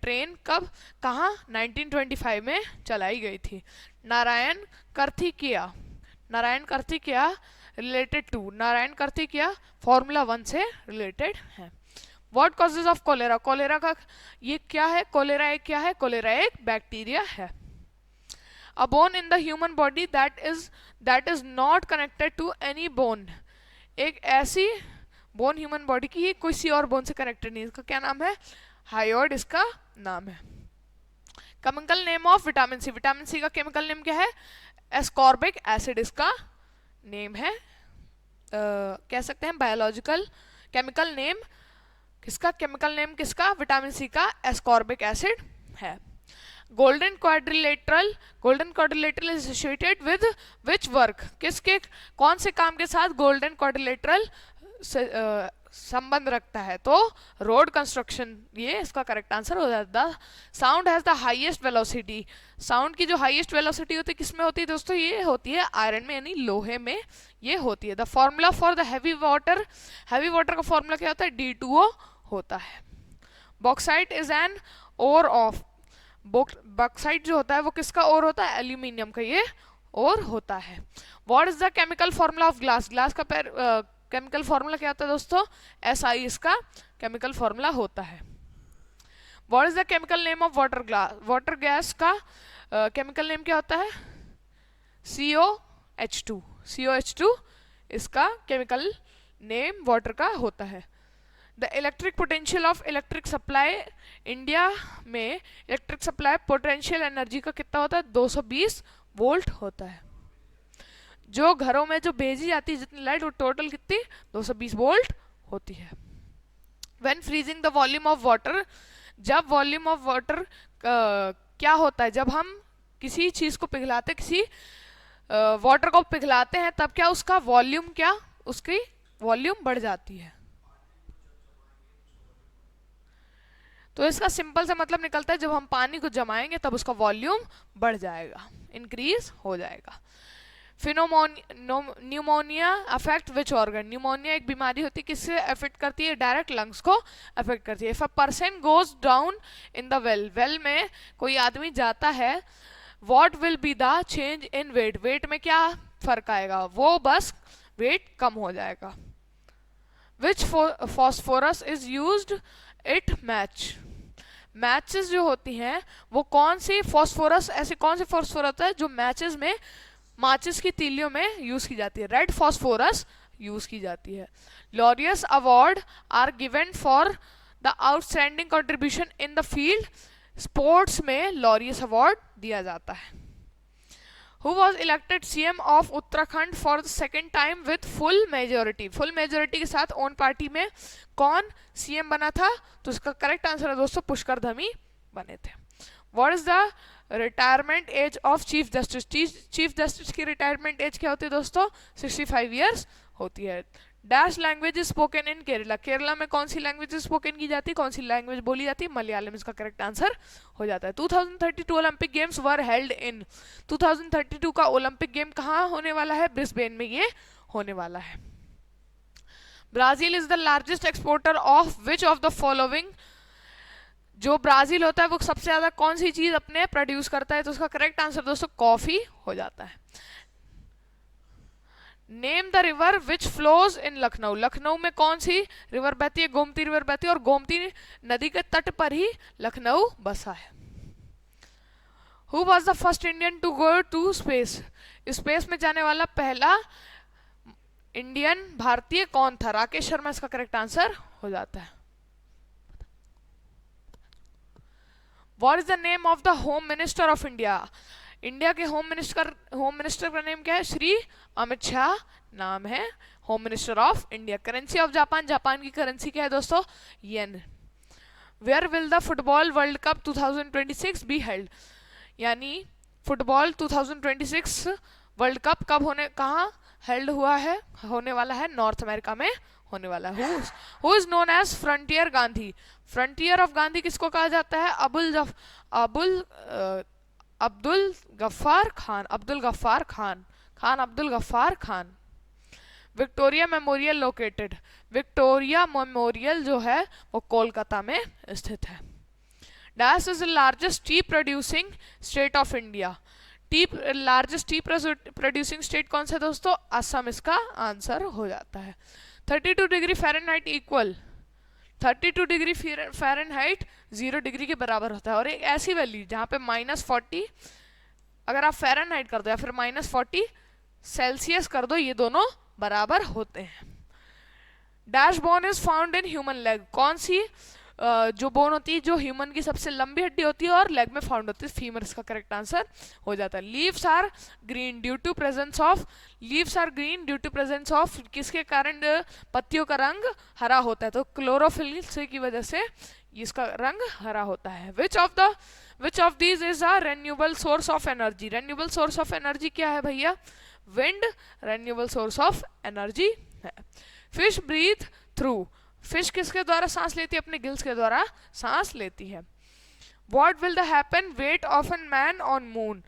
A: ट्रेन कब, कहाँ? 1925 में चलाई गई थी। Narayan Karthikeya related to, Narayan Karthikeya formula 1 से रिलेटेड है। What causes of cholera? Cholera का ये क्या है? कोलेरा एक क्या है? कोलेरा एक बैक्टीरिया है। A bone in the human body that is not connected to any bone, एक ऐसी बोन ह्यूमन बॉडी की कोई सी और बोन से कनेक्टेड नहीं, इसका क्या नाम है? हायोइड इसका नाम है। Chemical name of vitamin C, vitamin C का केमिकल नेम क्या है? एस्कॉर्बिक एसिड इसका नेम है। कह सकते हैं बायोलॉजिकल केमिकल नेम किसका? केमिकल नेम किसका? विटामिन सी का एस्कॉर्बिक एसिड है। Golden quadrilateral is associated with which work? किसके कौन से काम के साथ गोल्डन क्वाड्रिलेटरल संबंध रखता है? तो रोड कंस्ट्रक्शन, ये इसका करेक्ट आंसर हो जाता है। Sound has the highest velocity, sound की जो हाईएस्ट वेलोसिटी होती है किसमें होती है दोस्तों? ये होती है आयरन में, यानी लोहे में ये होती है। The formula for the heavy water का फॉर्मूला क्या होता है? D2O होता है। Bauxite is an ore of, bauxite जो होता है वो किसका ओर होता है? एल्यूमिनियम का ये ओर होता है। What is the chemical formula of glass? Glass का केमिकल फॉर्मूला क्या होता है दोस्तों? SI इसका केमिकल फॉर्मूला होता है। What is the chemical name of water gas का केमिकल नेम क्या होता है? COH2 इसका केमिकल नेम वाटर का होता है। The electric potential of electric supply, India में इलेक्ट्रिक सप्लाई पोटेंशियल एनर्जी का कितना होता है? 220 वोल्ट होता है। जो घरों में जो भेजी जाती है जितनी लाइट, वो टोटल कितनी 220 वोल्ट होती है। When freezing the volume of water, जब वॉल्यूम ऑफ वाटर क्या होता है, जब हम किसी चीज को पिघलाते, किसी वाटर को पिघलाते हैं, तब क्या उसका वॉल्यूम, क्या उसकी वॉल्यूम बढ़ जाती है। तो इसका सिंपल सा मतलब निकलता है जब हम पानी को जमाएंगे तब उसका वॉल्यूम बढ़ जाएगा, इंक्रीज हो जाएगा। Pneumonia affect which organ, pneumonia एक बीमारी होती है, किससे अफेक्ट करती है, डायरेक्ट लंग्स को अफेक्ट करती है। If a person goes down in the well, well में कोई आदमी जाता है, what will be the change in weight, weight में क्या फर्क आएगा, वो बस वेट कम हो जाएगा। Which phosphorus is used it match, matches जो होती हैं वो कौन सी फॉस्फोरस, ऐसे कौन सी फॉस्फोरस होता है जो मैचेस में, माचिस की तीलियों में यूज की जाती है, रेड फॉस्फोरस यूज की जाती है। Laureus award are given for the outstanding contribution in the field, sports में लॉरियस अवार्ड दिया जाता है। Who was elected CM of Uttarakhand for the second time with full majority, full majority के साथ own party में कौन सीएम बना था, तो इसका करेक्ट आंसर है दोस्तों पुष्कर धामी बने थे। What is the retirement age of chief justice, chief justice की रिटायरमेंट एज क्या होती है दोस्तों, 65 ईयर्स होती है। Dash language is spoken in Kerala, Kerala में कौन सी लैंग्वेज स्पोकन की जाती है, कौन सी लैंग्वेज बोली जाती है, मलयालम इसका करेक्ट आंसर हो जाता है। 2032 Olympic games were held in, 2032 का ओलंपिक गेम कहाँ होने वाला है, ब्रिस्बेन में ये होने वाला है। Brazil is the largest exporter of which of the following, जो ब्राजील होता है वो सबसे ज्यादा कौन सी चीज अपने प्रोड्यूस करता है, तो उसका करेक्ट आंसर दोस्तों कॉफी हो जाता है। Name the river which flows in Lucknow, Lucknow में कौन सी रिवर बहती है, गोमती रिवर बहती है, और गोमती नदी के तट पर ही लखनऊ बसा है। Who was the first Indian to go to space, space में जाने वाला पहला इंडियन भारतीय कौन था, राकेश शर्मा इसका करेक्ट आंसर हो जाता है। What is the name of the home minister of India, India के होम मिनिस्टर का नेम क्या है, श्री अमित शाह नाम है home minister of India. Currency of Japan, Japan की करेंसी क्या है दोस्तों, yen. Where will the football world cup 2026 be held, यानी फुटबॉल 2026 वर्ल्ड कप कब होने, कहाँ हेल्ड हुआ है, होने वाला है, नॉर्थ अमेरिका में होने वाला है। Who is known as frontier Gandhi, frontier of Gandhi किसको कहा जाता है, Abdul Ghaffar Khan, Abdul Ghaffar Khan, Khan Abdul Ghaffar Khan. Victoria Memorial located, Victoria Memorial जो है वो कोलकाता में स्थित है। Dash is the largest tea producing state of India, tea largest tea producing state कौन सा है दोस्तों, असम इसका आंसर हो जाता है। 32 degree Fahrenheit equal, 32 degree Fahrenheit 0 degree के बराबर होता है, और एक ऐसी वैल्यू जहाँ पे -40 अगर आप फ़ारेनहाइट कर दो या फिर -40 सेल्सियस कर दो, ये दोनों बराबर होते हैं। Dash bone is found in human leg, कौन सी जो बोन होती है जो ह्यूमन की सबसे लंबी हड्डी होती है और लेग में फाउंड होती है, फीमर इसका करेक्ट आंसर हो जाता है। Leaves are green due to presence of, leaves are green due to presence of, किसके कारण पत्तियों का रंग हरा होता है, तो क्लोरोफिल से की वजह से इसका रंग हरा होता है। Which of these is a renewable source of energy, renewable source of energy क्या है भैया, wind renewable source of energy है। फिश ब्रीथ थ्रू, फिश किसके द्वारा सांस लेती है, अपने गिल्स के द्वारा सांस लेती है। What will the happen weight of an man on moon,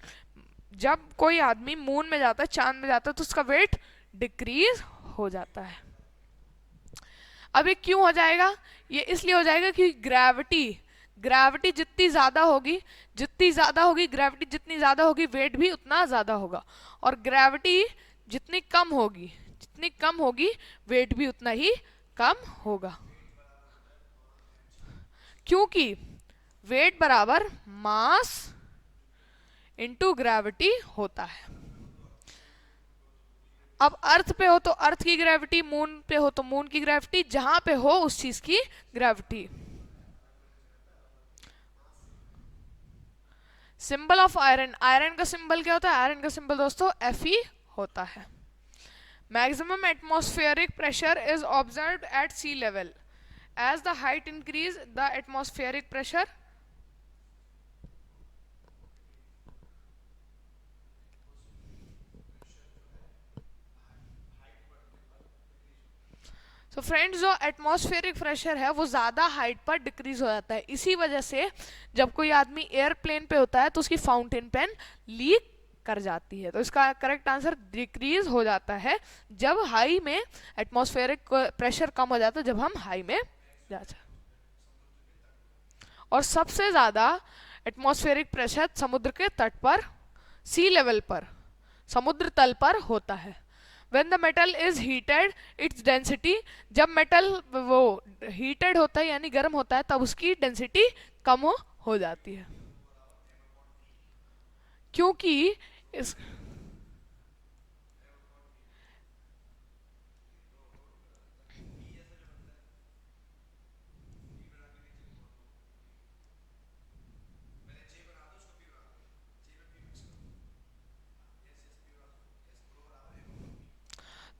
A: जब कोई आदमी मून में जाता है, चांद में जाता है, तो उसका वेट डिक्रीज हो जाता है। अब ये क्यों हो जाएगा, ये इसलिए हो जाएगा कि ग्रेविटी जितनी ज्यादा होगी ग्रेविटी जितनी ज्यादा होगी वेट भी उतना ज्यादा होगा, और ग्रेविटी जितनी कम होगी वेट भी उतना ही कम होगा, क्योंकि वेट बराबर मास इंटू ग्रेविटी होता है। अब अर्थ पे हो तो अर्थ की ग्रेविटी, मून पे हो तो मून की ग्रेविटी, जहां पे हो उस चीज की gravity. Symbol of iron, iron का सिंबल क्या होता है, आयरन का सिंबल दोस्तों Fe होता है। Maximum atmospheric pressure is observed at sea level. As the height increase, the atmospheric pressure. तो फ्रेंड्स, जो एटमॉस्फेरिक प्रेशर है वो ज़्यादा हाइट पर डिक्रीज हो जाता है. इसी वजह से जब कोई आदमी एयरप्लेन पे होता है तो उसकी फाउंटेन पेन लीक कर जाती है. तो इसका करेक्ट आंसर डिक्रीज हो जाता है जब हाई में एटमॉस्फेरिक प्रेशर कम हो जाता है, जब हम हाई में जाते हैं. और सबसे ज़्यादा एटमॉस्फेरिक प्रेशर समुद्र के तट पर, सी लेवल पर, समुद्र तल पर होता है. When the metal is heated, its density, जब मेटल वो हीटेड होता है यानी गर्म होता है तब उसकी डेंसिटी कम हो जाती है. क्योंकि इस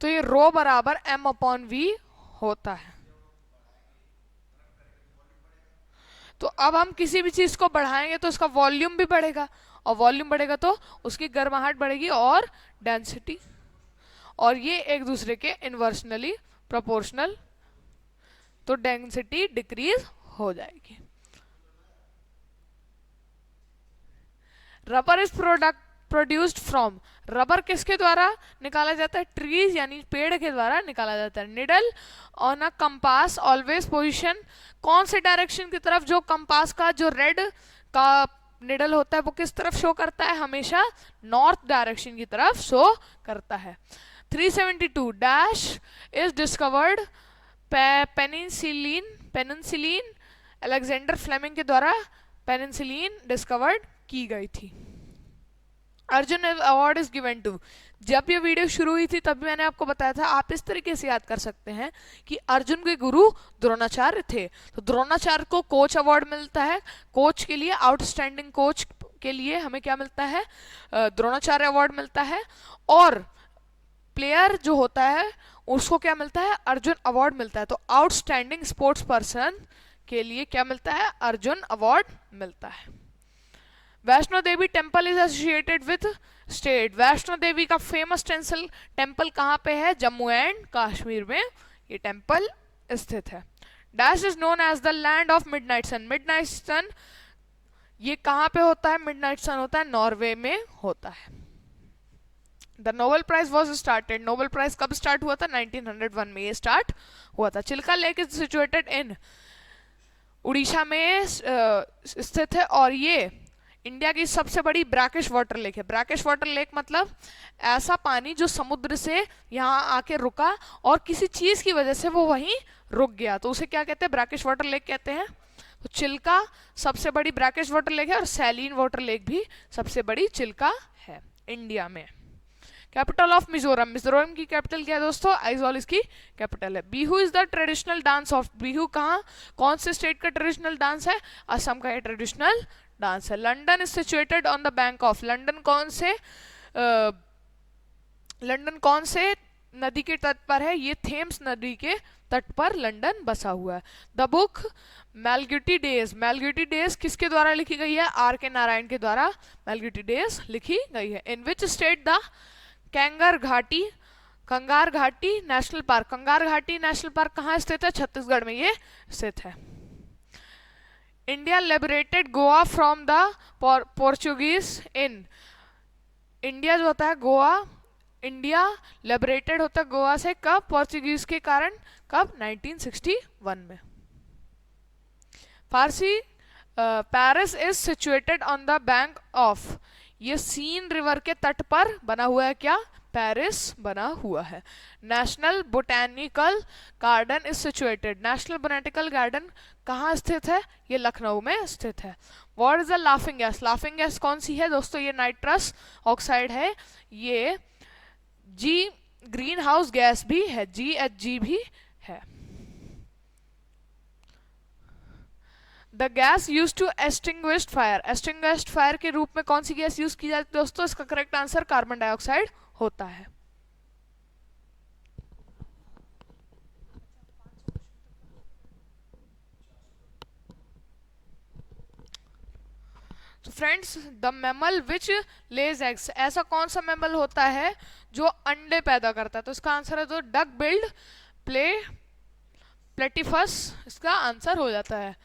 A: तो ये रो बराबर m अपॉन वी होता है. तो अब हम किसी भी चीज को बढ़ाएंगे तो उसका वॉल्यूम भी बढ़ेगा, और वॉल्यूम बढ़ेगा तो उसकी गर्माहट बढ़ेगी और डेंसिटी, और ये एक दूसरे के इन्वर्सनली प्रोपोर्शनल, तो डेंसिटी डिक्रीज हो जाएगी. Rubber is produced from, rubber किसके द्वारा निकाला जाता है? ट्रीज यानी पेड़ के द्वारा निकाला जाता है. Needle on a compass always position, कौन से डायरेक्शन की तरफ? जो कंपास का जो रेड का निडल होता है वो किस तरफ शो करता है? हमेशा नॉर्थ डायरेक्शन की तरफ शो करता है. 372 dash is discovered, penicillin Alexander Fleming के द्वारा पेनिसिलिन डिस्कवर्ड की गई थी. Arjun award is given to, जब ये वीडियो शुरू हुई थी तभी मैंने आपको बताया था, आप इस तरीके से याद कर सकते हैं कि अर्जुन के गुरु द्रोणाचार्य थे. तो द्रोणाचार्य को कोच अवार्ड मिलता है. कोच के लिए, आउटस्टैंडिंग कोच के लिए हमें क्या मिलता है? द्रोणाचार्य अवार्ड मिलता है. और प्लेयर जो होता है उसको क्या मिलता है? अर्जुन अवार्ड मिलता है. तो आउटस्टैंडिंग स्पोर्ट्स पर्सन के लिए क्या मिलता है? अर्जुन अवार्ड मिलता है. Vaishno Devi temple is associated with state, Vaishno Devi का फेमस टेम्पल कहाँ पे है? जम्मू एंड कश्मीर में ये टेम्पल स्थित है. Dash is known as the land of midnight sun, midnight sun ये कहाँ पे होता है? मिडनाइट सन होता है नॉर्वे में होता है. The Nobel prize was started, Nobel prize कब स्टार्ट हुआ था? 1901 में ये स्टार्ट हुआ था. Chilka lake is situated in, Orissa में स्थित है, और ये इंडिया की सबसे बड़ी ब्रैकिश वाटर लेक है. ब्रैकिश वाटर लेक मतलब ऐसा पानी जो समुद्र से यहाँ आके रुका और किसी चीज की वजह से वो वहीं रुक गया, तो उसे क्या कहते हैं? ब्रैकिश वाटर लेक कहते हैं. तो चिल्का सबसे बड़ी ब्रैकिश वाटर लेक है, और सैलीन वाटर लेक भी सबसे बड़ी चिल्का है इंडिया में. कैपिटल ऑफ मिजोरम, मिजोरम की कैपिटल क्या है दोस्तों? आइजोल इसकी कैपिटल है. Bihu is the traditional dance of, Bihu कहाँ, कौन से स्टेट का ट्रेडिशनल डांस है? असम का ट्रेडिशनल डांस है. London is situated on the bank of, London कौन से नदी के तट पर है? ये थेम्स नदी के तट पर लंदन बसा हुआ है. द बुक मैलग्यूटी डेज, मैलग्यूटी डेज किसके द्वारा लिखी गई है? आर के नारायण के द्वारा मैलग्यूटी डेज लिखी गई है. In which state the Kanger घाटी नेशनल पार्क, कंगार घाटी नेशनल पार्क कहाँ स्थित है? छत्तीसगढ़ में ये स्थित है. India liberated Goa from the Portuguese in, India जो होता है गोवा, इंडिया लिबरेटेड होता है गोवा से कब? पोर्चुगीज के कारण. कब? 1961 में. फारसी Paris is situated on the bank of, ये सीन रिवर के तट पर बना हुआ है. क्या? पेरिस बना हुआ है. National botanical garden is situated, national botanical garden कहाँ स्थित है? ये लखनऊ में स्थित है. What is the laughing gas, laughing gas कौन सी है दोस्तों? ये नाइट्रस ऑक्साइड है. ये जी ग्रीन हाउस गैस भी है, GHG भी है. The gas use to extinguish fire, extinguish fire के रूप में कौन सी गैस यूज की जाती है दोस्तों? इसका करेक्ट आंसर कार्बन डाइऑक्साइड होता है. तो friends, the mammal which Lay's eggs, ऐसा कौन सा मैमल होता है जो अंडे पैदा करता है? तो इसका आंसर है तो डक बिल्ड प्ले प्लेटिफस, इसका आंसर हो जाता है।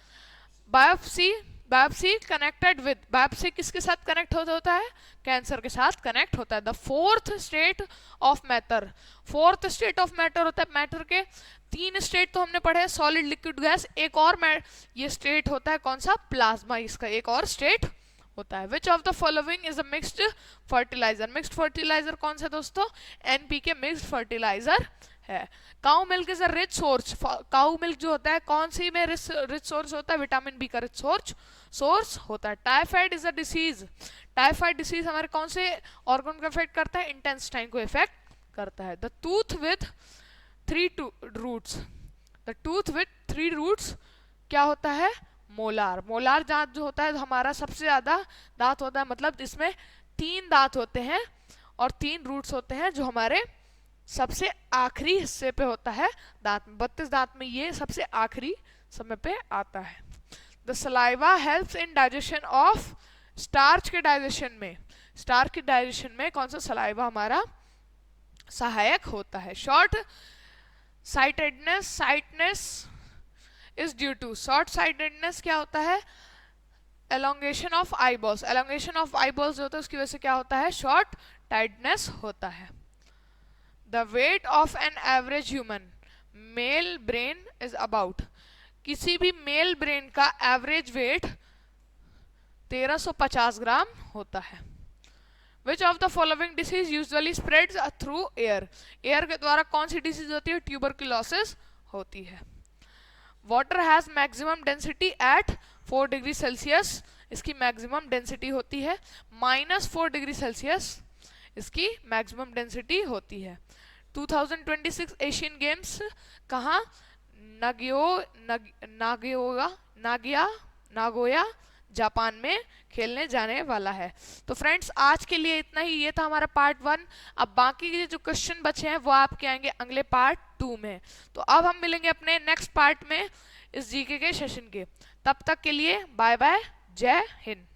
A: Biopsy, biopsy connected with, biopsy किसके साथ कनेक्ट होता है? कैंसर के साथ कनेक्ट होता है। The fourth state of matter, fourth state of matter होता है, मैटर के 3 स्टेट तो हमने पढ़े, सॉलिड, लिक्विड, गैस, एक और ये स्टेट होता है कौन सा? प्लाज्मा, इसका एक और स्टेट होता है। Which of the following is a mixed fertiliser, mixed fertiliser कौन सा दोस्तों? एनपीके मिक्स्ड फर्टिलाइजर है। Cow milk is a rich source, cow milk जो होता है कौन सी में रिच सोर्स होता है? विटामिन बी का रिच सोर्स होता है। Typhoid is a disease, typhoid disease हमारे कौन से ऑर्गन को इफेक्ट करता है? इंटेस्टाइन को इफेक्ट करता है। The tooth with 3 roots, the tooth with 3 roots क्या होता है? मोलार, मोलार दांत जो होता है हमारा सबसे ज्यादा दांत होता है, मतलब इसमें 3 दांत होते हैं और 3 रूट्स होते हैं जो हमारे सबसे आखिरी हिस्से पे होता है दांत में। 32 दांत में ये सबसे आखिरी समय पे आता है। The saliva helps in digestion of, starch के डाइजेशन में, स्टार्च के डाइजेशन में कौन सा सलाइवा हमारा सहायक होता है? Short sightedness, sightness is due to, short sightedness क्या होता है? Elongation of eyeballs, elongation of eyeballs जो होता है उसकी वजह से क्या होता है? शॉर्ट टाइटनेस होता है। The wait of an average human male brain is about, किसी भी मेल ब्रेन का एवरेज वेट 1350 ग्राम होता है। Which of the following disease usually spreads through air, air के द्वारा कौन सी डिसीज होती है? ट्यूबरकुलोसिस होती है। Water has maximum density at 4 degree Celsius, इसकी मैक्सिमम डेंसिटी होती है -4 डिग्री सेल्सियस, इसकी मैक्सिमम डेंसिटी होती है। 2026 एशियन गेम्स कहाँ? नागोया जापान में खेलने जाने वाला है। तो फ्रेंड्स, आज के लिए इतना ही, ये था हमारा पार्ट 1। अब बाकी के जो क्वेश्चन बचे हैं वो आपके आएंगे अगले पार्ट 2 में। तो अब हम मिलेंगे अपने नेक्स्ट पार्ट में इस जीके के सेशन के। तब तक के लिए बाय बाय, जय हिंद।